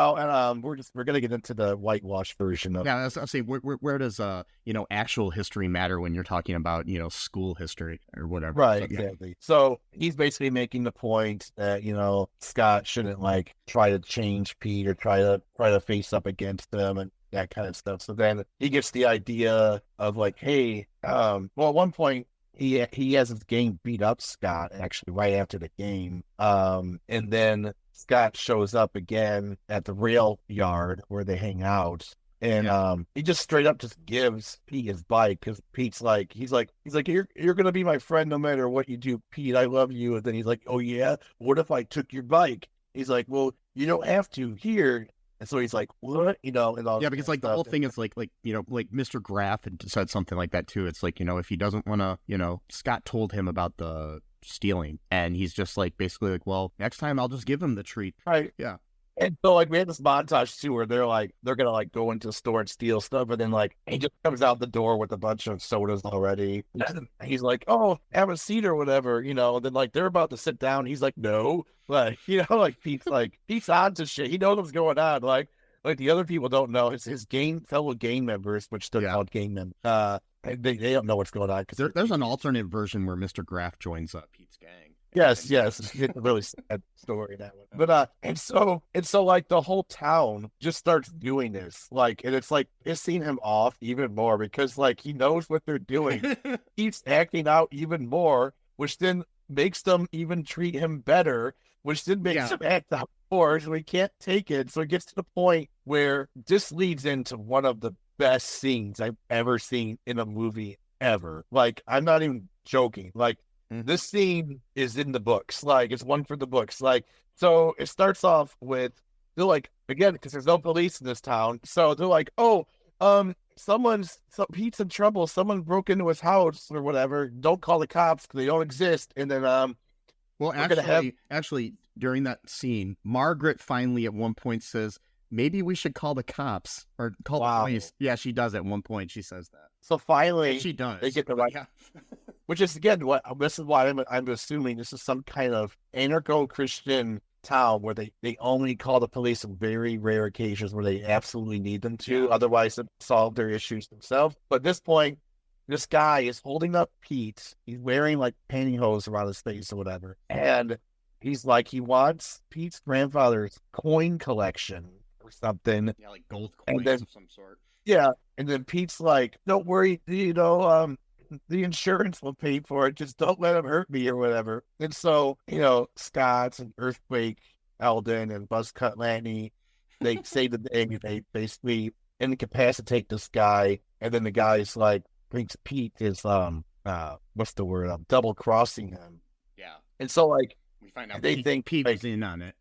we're going to get into the whitewash version of. Yeah, I'll say where does actual history matter when you're talking about school history or whatever? Right, so, exactly. So he's basically making the point that Scott shouldn't like try to change Pete or try to face up against them and that kind of stuff. So then he gets the idea of like, hey, at one point he has his gang beat up Scott actually right after the game. And then Scott shows up again at the rail yard where they hang out. And he just straight up just gives Pete his bike because Pete's like, he's like, you're gonna be my friend no matter what you do, Pete. I love you. And then he's like, oh yeah, what if I took your bike? He's like, well, you don't have to here. And so he's like, what? And all. Yeah, because like the whole thing is like Mr. Graff had said something like that too. It's like, if he doesn't want to, Scott told him about the stealing, and he's just like basically like, well, next time I'll just give him the treat. Right. Yeah. And so like we had this montage too where they're gonna like go into the store and steal stuff, and then like he just comes out the door with a bunch of sodas already. He's like, "Oh, have a seat or whatever," you know. And then like they're about to sit down, he's like, "No," like like Pete's on to shit. He knows what's going on. Like the other people don't know. His fellow gang members, which they're called gang members, they don't know what's going on because there's an alternate version where Mr. Graff joins Pete's gang. Yes, it's a really sad story, that one. But and so like the whole town just starts doing this, like, and it's like pissing him off even more because like he knows what they're doing. He's acting out even more, which then makes them even treat him better, which then makes him act out more. So he can't take it. So it gets to the point where this leads into one of the best scenes I've ever seen in a movie ever. Like, I'm not even joking. Like, this scene is in the books. Like, it's one for the books. Like, so it starts off with, they're like, again, because there's no police in this town. So they're like, oh, Pete's in trouble. Someone broke into his house or whatever. Don't call the cops because they don't exist. And then, well, actually, during that scene, Margaret finally at one point says, maybe we should call the cops or call the police. Yeah, she does at one point. She says that. So finally, and she does. They get the right. Which is again this is why I'm assuming this is some kind of anarcho-Christian town where they only call the police on very rare occasions where they absolutely need them to. Otherwise, they solve their issues themselves. But at this point, this guy is holding up Pete. He's wearing like pantyhose around his face or whatever, and he's like he wants Pete's grandfather's coin collection or something. Yeah, like gold coins of some sort. Yeah, and then Pete's like, "Don't worry, the insurance will pay for it. Just don't let him hurt me or whatever." And so, Scott and Earthquake, Eldon, and Buzzcut Lanny, they save the day. They basically incapacitate this guy, and then the guy's like, thinks Pete is what's the word? Double crossing him. Yeah. And so like we find out they think Pete is in on it.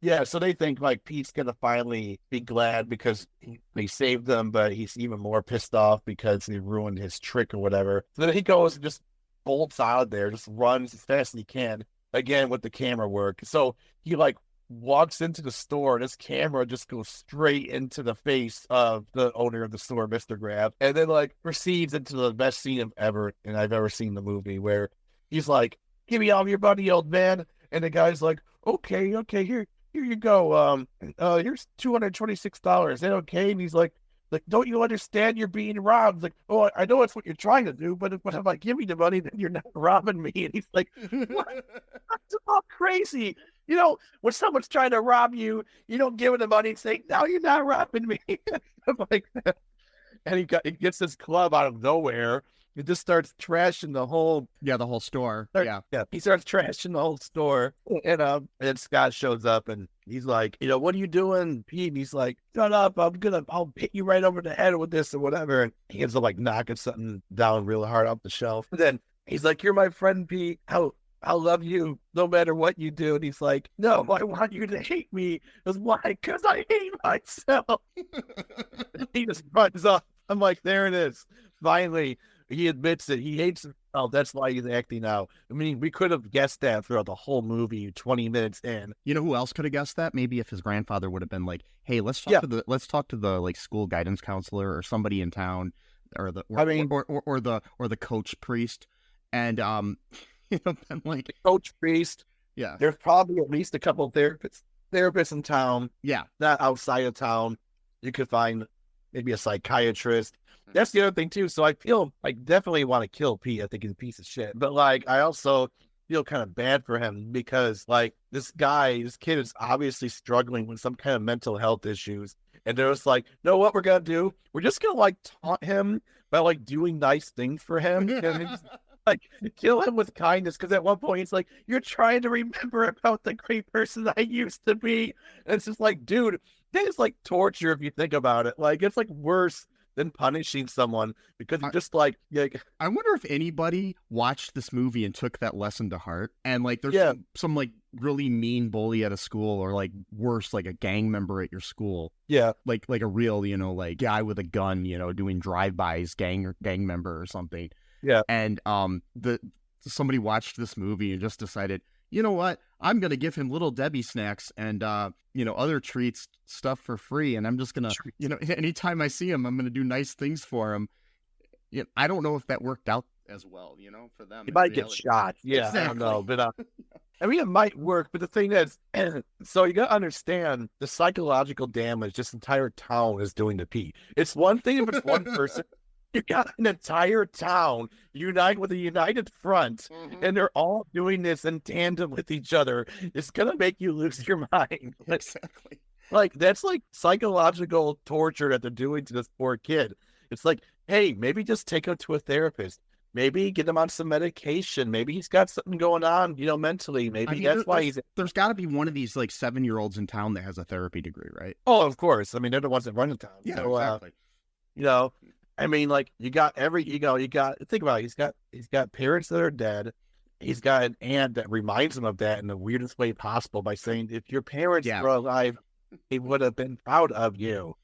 Yeah, so they think like Pete's gonna finally be glad because they saved them, but he's even more pissed off because they ruined his trick or whatever. So then he goes and just bolts out of there, just runs as fast as he can, again with the camera work. So he like walks into the store and his camera just goes straight into the face of the owner of the store, Mr. Graff, and then like proceeds into the best scene I've ever seen in the movie where he's like, "Give me all your money, old man," and the guy's like, okay, here you go. Here's $226. Is that okay? And he's like, don't you understand you're being robbed? Like, oh, I know that's what you're trying to do, but if I give you the money, then you're not robbing me. And he's like, what? That's all crazy. When someone's trying to rob you, you don't give them the money and say, no, you're not robbing me. I'm like, and he gets this club out of nowhere. It just starts trashing the whole store. He starts trashing the whole store, and Scott shows up and he's like, what are you doing, Pete? And he's like, shut up! I'll hit you right over the head with this or whatever. And he ends up like knocking something down real hard off the shelf. And then he's like, you're my friend, Pete. I'll love you no matter what you do. And he's like, no, I want you to hate me. Why? Because I hate myself. He just runs off. I'm like, there it is. Finally. He admits that he hates himself. That's why he's acting out. I mean, we could have guessed that throughout the whole movie, 20 minutes in. You know who else could have guessed that? Maybe if his grandfather would have been like, "Hey, let's talk to the like school guidance counselor or somebody in town, or the coach priest," and been like the coach priest. Yeah, there's probably at least a couple of therapists in town. Yeah, not outside of town. You could find maybe a psychiatrist. That's the other thing too. So I feel like definitely want to kill Pete. I think he's a piece of shit. But like I also feel kind of bad for him because like this kid is obviously struggling with some kind of mental health issues. And they're just like, know what we're gonna do? We're just gonna like taunt him by like doing nice things for him. And it's, like kill him with kindness, because at one point he's like, you're trying to remember about the great person I used to be. And it's just like, dude, that is like torture if you think about it. Like it's like worse than punishing someone because you're just like I wonder if anybody watched this movie and took that lesson to heart, and like there's some like really mean bully at a school, or like worse, like a gang member at your school, like a real like guy with a gun doing drive-bys, gang member or something, and somebody watched this movie and just decided, you know what? I'm going to give him Little Debbie snacks and, other treats, stuff for free. And I'm just going to, anytime I see him, I'm going to do nice things for him. I don't know if that worked out as well, for them. He might get shot. Yeah, exactly. I don't know. But it might work. But the thing is, so you got to understand the psychological damage this entire town is doing to Pete. It's one thing if it's one person. You got an entire town unite with a united front, and they're all doing this in tandem with each other. It's going to make you lose your mind. Exactly. That's like psychological torture that they're doing to this poor kid. It's like, hey, maybe just take him to a therapist. Maybe get him on some medication. Maybe he's got something going on, mentally. Maybe that's why there's got to be one of these 7-year-olds in town that has a therapy degree, right? Oh, of course. I mean, they're the ones that run the town. Yeah, so, exactly. I mean, you got think about it. He's got parents that are dead. He's got an aunt that reminds him of that in the weirdest way possible by saying, if your parents were alive, he would have been proud of you.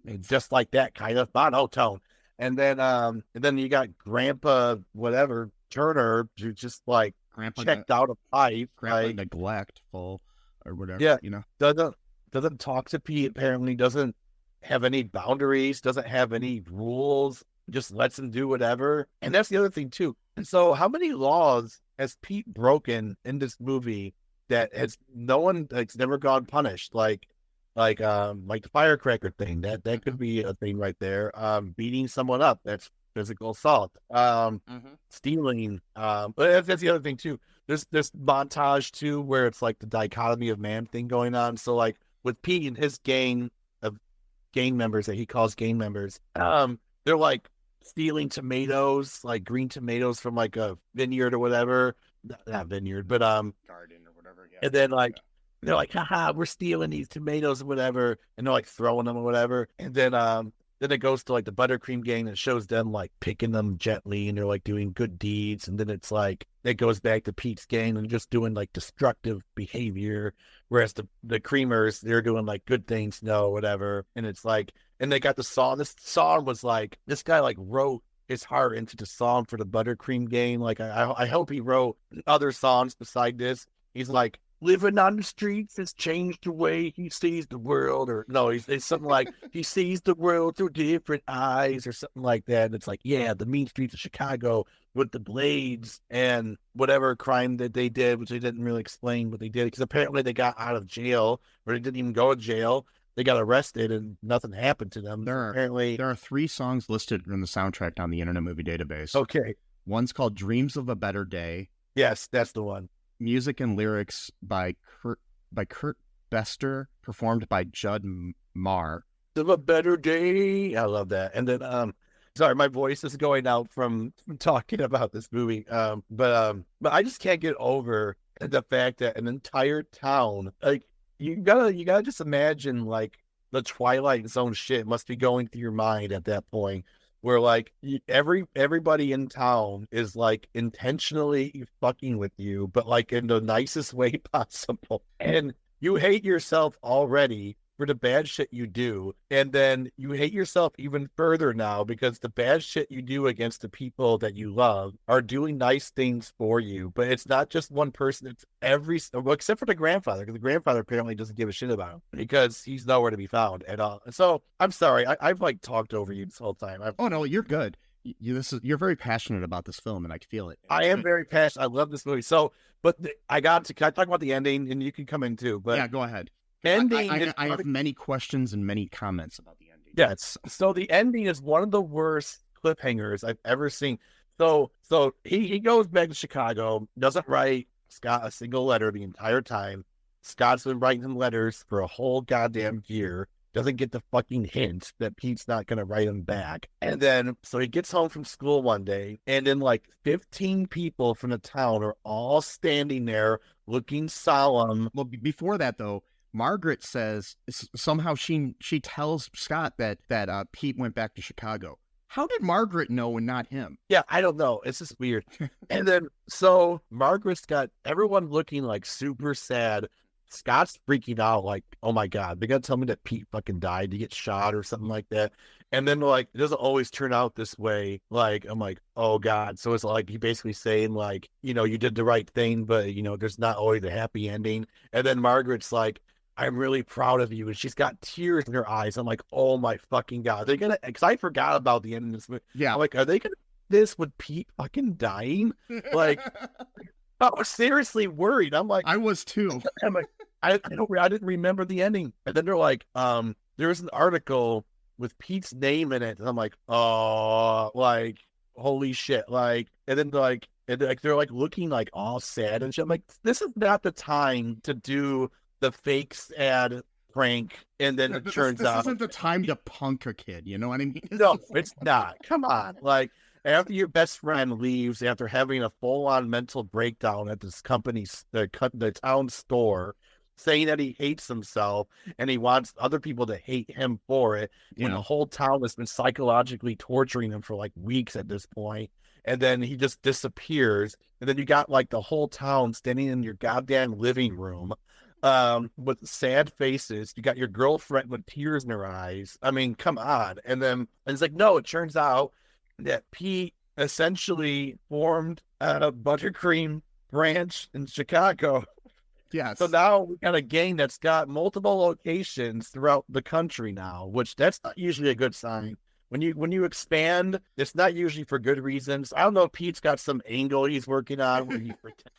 And just like that kind of monotone. And then you got Grandpa, whatever, Turner, who just Grandpa checked out a pipe. Grandpa neglectful or whatever. Yeah. Doesn't talk to Pete, apparently doesn't have any boundaries, doesn't have any rules, just lets him do whatever. And that's the other thing too. And so how many laws has Pete broken in this movie that has no one that's never gone punished? Like the firecracker thing, that could be a thing right there. Beating someone up, that's physical assault. Stealing, but that's the other thing too. There's this montage too where it's the dichotomy of man thing going on. So with Pete and his gang members that he calls gang members, they're stealing tomatoes, green tomatoes from a vineyard or whatever. Not vineyard, but garden or whatever. Yeah. And then they're haha, we're stealing these tomatoes or whatever, and they're throwing them or whatever. And then it goes to the ButterCream Gang and shows them picking them gently, and they're doing good deeds. And then it's it goes back to Pete's gang and just doing destructive behavior, whereas the Creamers, they're doing good things, whatever. And it's and they got the song. This song was this guy wrote his heart into the song for the ButterCream Gang. I hope he wrote other songs beside this. He's living on the streets has changed the way he sees the world, or no, it's something he sees the world through different eyes or something like that. And it's the mean streets of Chicago with the blades and whatever crime that they did, which they didn't really explain what they did, because apparently they got out of jail, or they didn't even go to jail. They got arrested and nothing happened to them. There are 3 songs listed in the soundtrack on the Internet Movie Database. Okay. One's called Dreams of a Better Day. Yes, that's the one. Music and lyrics by Kurt Bester, performed by Judd Marr. Of a Better Day. I love that. And then, sorry, my voice is going out from talking about this movie. But I just can't get over the fact that an entire town, you gotta just imagine the Twilight Zone shit must be going through your mind at that point, where everybody in town is intentionally fucking with you, but in the nicest way possible. And you hate yourself already for the bad shit you do. And then you hate yourself even further now because the bad shit you do against the people that you love are doing nice things for you. But it's not just one person. It's except for the grandfather, because the grandfather apparently doesn't give a shit about him because he's nowhere to be found at all. And so I'm sorry. I've talked over you this whole time. Oh no, you're good. You're very passionate about this film, and I feel it. I am very passionate. I love this movie. So, but can I talk about the ending, and you can come in too? But yeah, go ahead. Ending. I have many questions and many comments about the ending. Yes. So the ending is one of the worst cliffhangers I've ever seen. So he goes back to Chicago, doesn't write Scott a single letter the entire time. Scott's been writing him letters for a whole goddamn year. Doesn't get the fucking hint that Pete's not going to write him back. And then, so he gets home from school one day, and then 15 people from the town are all standing there looking solemn. Well, before that though, Margaret says somehow she tells Scott that Pete went back to Chicago. How did Margaret know and not him? Yeah, I don't know. It's just weird. And then, so Margaret's got everyone looking super sad. Scott's freaking out oh my God, they got to tell me that Pete fucking died. He get shot or something like that. And then like, it doesn't always turn out this way. Like, I'm like, oh God. So it's like, he basically saying like, you know, you did the right thing, but you know, there's not always a happy ending. And then Margaret's like, I'm really proud of you. And she's got tears in her eyes. I'm like, oh my fucking God. They're going to, because I forgot about the end of this movie. Yeah. I'm like, are they going to do this with Pete fucking dying? Like, I was seriously worried. I'm like, I was too. I'm like, I didn't remember the ending. And then they're like, there's an article with Pete's name in it. And I'm like, oh, like, holy shit. Like, and then they're like looking like all sad and shit. I'm like, this is not the time to do the fake sad prank. And then it turns out. This isn't the time to punk a kid. You know what I mean? No, it's not. Come on. Like, after your best friend leaves, after having a full-on mental breakdown at this company's, the town store, saying that he hates himself and he wants other people to hate him for it, when the whole town has been psychologically torturing him for like weeks at this point, and then he just disappears, and then you got like the whole town standing in your goddamn living room with sad faces. You got your girlfriend with tears in her eyes. I mean, come on. And it's like, no, it turns out that Pete essentially formed a ButterCream branch in Chicago. Yes. So now we got a gang that's got multiple locations throughout the country now, which that's not usually a good sign. When you expand, it's not usually for good reasons. I don't know if Pete's got some angle he's working on where he's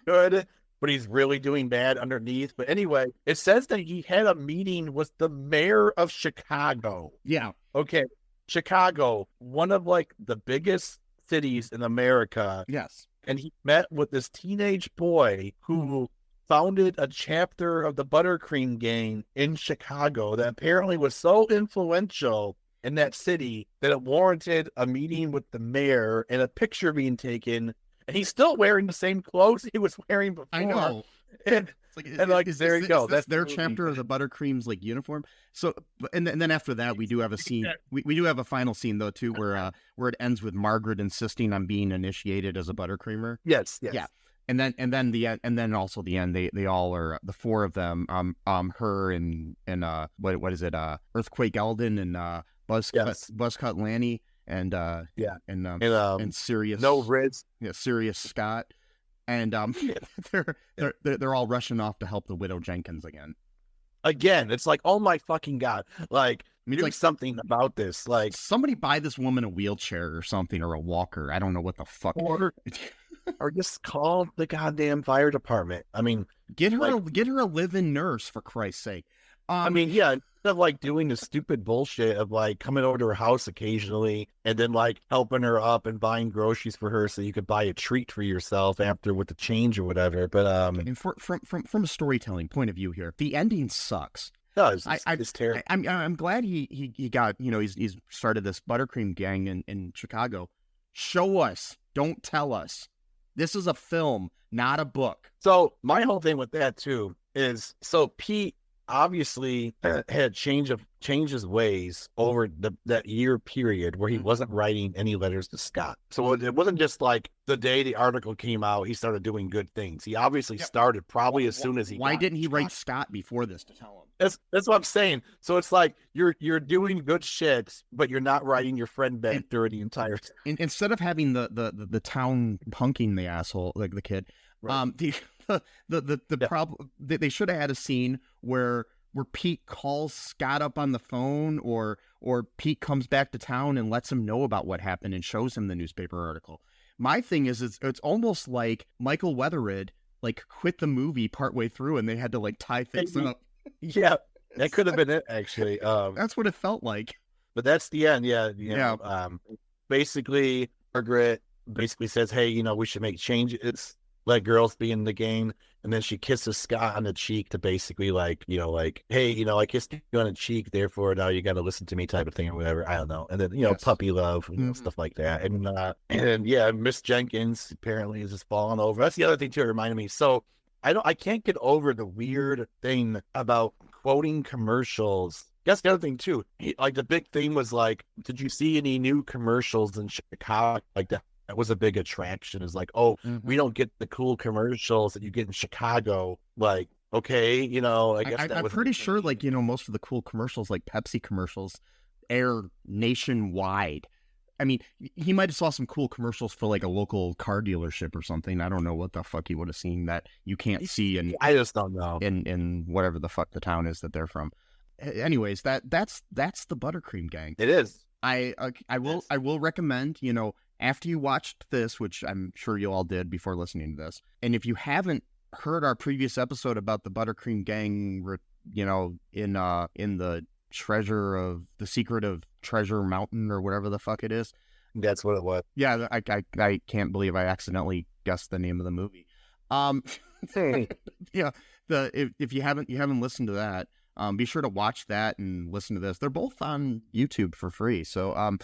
good, but he's really doing bad underneath. But anyway, it says that he had a meeting with the mayor of Chicago. Yeah. Okay. Chicago, one of like the biggest cities in America. Yes. And he met with this teenage boy who founded a chapter of the ButterCream Gang in Chicago that apparently was so influential in that city that it warranted a meeting with the mayor and a picture being taken. And he's still wearing the same clothes he was wearing before. I know. And there you go. That's their chapter of the ButterCream's like uniform. So, and then after that, we do have a scene. We do have a final scene though too, where it ends with Margaret insisting on being initiated as a ButterCreamer. Yes. Yeah. And then also the end. They all are, the four of them. Her and what is it? Earthquake Eldon and Buzzcut Lanny and Sirius. No Riz. Yeah, Sirius Scott. And they're all rushing off to help the widow Jenkins again. Again, it's like, oh my fucking God. Like, do like something about this. Like, somebody buy this woman a wheelchair or something, or a walker. I don't know what the fuck. Or just call the goddamn fire department. I mean, get her a live-in nurse, for Christ's sake. I mean, yeah, instead of like doing the stupid bullshit of like coming over to her house occasionally and then like helping her up and buying groceries for her so you could buy a treat for yourself after with the change or whatever. But and from a storytelling point of view here, the ending sucks. It's terrible. I'm glad he got, he's started this ButterCream Gang in Chicago. Show us, don't tell us. This is a film, not a book. So my whole thing with that too is, so Pete obviously had changed his ways over that year period where he wasn't writing any letters to Scott. So it wasn't just like the day the article came out, he started doing good things. He obviously started probably as soon as he. Why didn't he write Scott before this to tell him? That's what I'm saying. So it's like you're doing good shit, but you're not writing your friend back during the entire time. Instead of having the town punking the asshole, like the kid, right. The problem, they should have had a scene where Pete calls Scott up on the phone, or Pete comes back to town and lets him know about what happened and shows him the newspaper article. My thing is, it's almost like Michael Weatherid like quit the movie partway through and they had to like tie things up. Yeah, that could have been it actually. That's what it felt like. But that's the end. Yeah. Basically, Margaret basically says, "Hey, we should make changes. Let girls be in the game." And then she kisses Scott on the cheek to basically hey, I kissed you on the cheek, therefore now you got to listen to me type of thing or whatever. I don't know. And then, yes. Puppy love, stuff like that. And yeah, Miss Jenkins apparently is just falling over. That's the other thing too, it reminded me. So I can't get over the weird thing about quoting commercials. That's the other thing too. Like the big thing was like, did you see any new commercials in Chicago like that? That was a big attraction. Is like, we don't get the cool commercials that you get in Chicago. Like, okay, I guess I'm pretty sure, like, most of the cool commercials, like Pepsi commercials, air nationwide. I mean, he might have saw some cool commercials for like a local car dealership or something. I don't know what the fuck he would have seen that you can't see in I just don't know. in whatever the fuck the town is that they're from. Anyways, that's the ButterCream Gang. It is. I will recommend, you know, after you watched this, which I'm sure you all did before listening to this, and if you haven't heard our previous episode about the ButterCream Gang, you know, in the secret of Treasure Mountain or whatever the fuck it is. That's what it was. Yeah, I can't believe I accidentally guessed the name of the movie. Yeah, if you haven't listened to that, be sure to watch that and listen to this. They're both on YouTube for free. So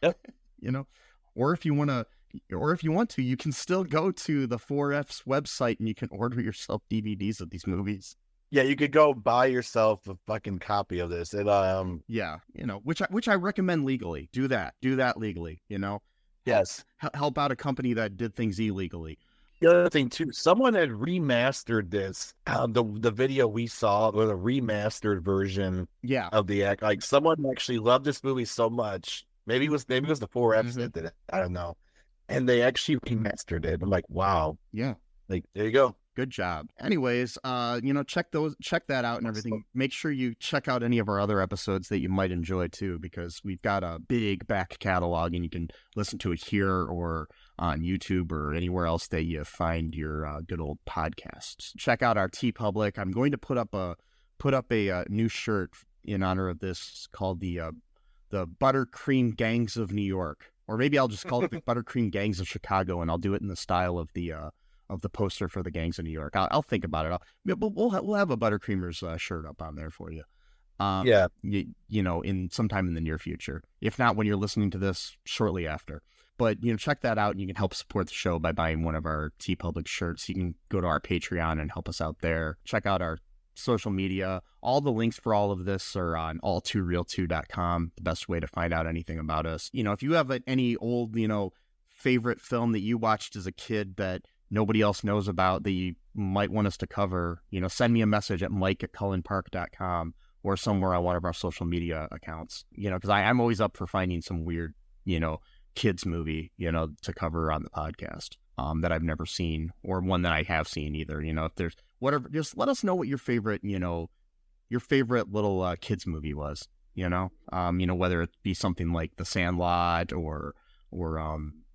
yep. You know, or if you want to, you can still go to the 4F's website and you can order yourself DVDs of these movies. Yeah, you could go buy yourself a fucking copy of this. And yeah, you know, which I recommend legally. Do that legally, you know. Yes. Help out a company that did things illegally. The other thing too, someone had remastered this. The video we saw was a remastered version. Yeah. Of the act. Like someone actually loved this movie so much. Maybe it was the 4Fs that did it. I don't know. And they actually remastered it. I'm like, wow. Yeah. Like there you go. Good job. Anyways, you know, check that out and everything. Make sure you check out any of our other episodes that you might enjoy too, because we've got a big back catalog and you can listen to it here or on YouTube or anywhere else that you find your good old podcasts. Check out our TeePublic. I'm going to put up a new shirt in honor of this called the ButterCream Gangs of New York, or maybe I'll just call it the ButterCream Gangs of Chicago, and I'll do it in the style of the poster for the Gangs of New York. I'll think about it. We'll have a Buttercreamers shirt up on there for you. Yeah. You know, in sometime in the near future. If not, when you're listening to this, shortly after. But, you know, check that out and you can help support the show by buying one of our TeePublic shirts. You can go to our Patreon and help us out there. Check out our social media. All the links for all of this are on All2ReelToo.com, the best way to find out anything about us. You know, if you have any old, you know, favorite film that you watched as a kid that nobody else knows about that you might want us to cover, you know, send me a message at mike@cullenpark.com or somewhere on one of our social media accounts, you know, because I'm always up for finding some weird, you know, kids movie, you know, to cover on the podcast that I've never seen, or one that I have seen either. You know, if there's whatever, just let us know what your favorite, you know, little kids movie was, you know, whether it be something like The Sandlot or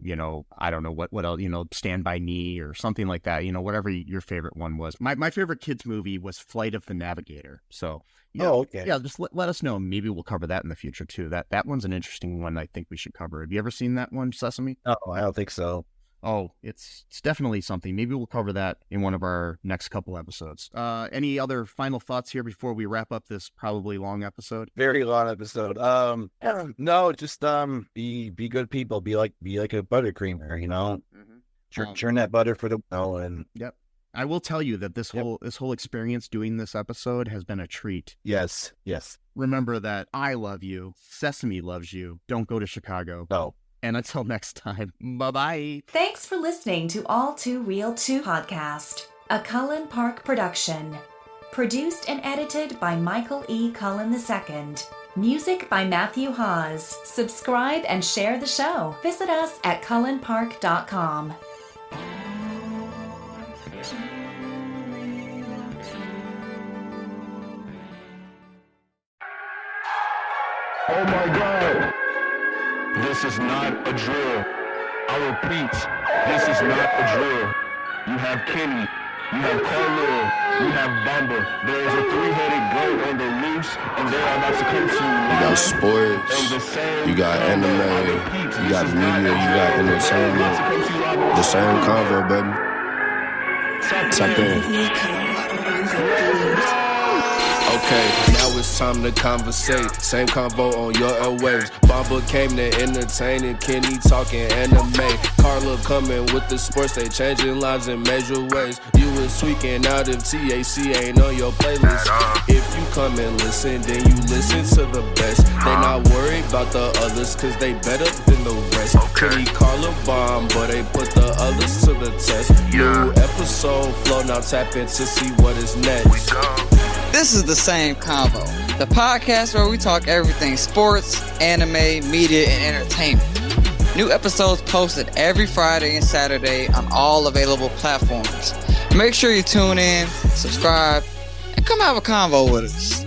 you know, I don't know what else, you know, Stand By Me or something like that, you know, whatever your favorite one was. My favorite kids movie was Flight of the Navigator. So, yeah, okay. Yeah, just let us know. Maybe we'll cover that in the future too. That one's an interesting one I think we should cover. Have you ever seen that one, Sesame? Oh, I don't think so. Oh, it's definitely something. Maybe we'll cover that in one of our next couple episodes. Any other final thoughts here before we wrap up this probably long episode? Very long episode. No, just be good people. Be like a buttercreamer, you know. Mm-hmm. Churn that butter for the and yep. I will tell you that this whole experience doing this episode has been a treat. Yes. Remember that I love you. Sesame loves you. Don't go to Chicago. No. And until next time, bye-bye. Thanks for listening to All2ReelToo podcast, a Cullen Park production. Produced and edited by Michael E. Cullen II. Music by Matthew Hawes. Subscribe and share the show. Visit us at cullenpark.com. Oh my God! This is not a drill. I repeat, this is not a drill. You have Kenny, you have Carlo, you have Bamba. There is a three-headed goat on the loose, and they are about to come to you. You got sports, you got anime, you got media, you got entertainment. The same convo, baby. Tap in. Okay, now it's time to conversate. Same convo on your airwaves. Bamba came to entertain and Kenny talking anime. Carla coming with the sports, they changing lives in major ways. You was tweaking out if TAC ain't on your playlist. If you come and listen, then you listen to the best. They not worried about the others, cause they better than the rest. Kenny Carla bomb, but they put the others to the test. New episode flow, now tap in to see what is next. This is The Same Convo, the podcast where we talk everything sports, anime, media, and entertainment. New episodes posted every Friday and Saturday on all available platforms. Make sure you tune in, subscribe, and come have a convo with us.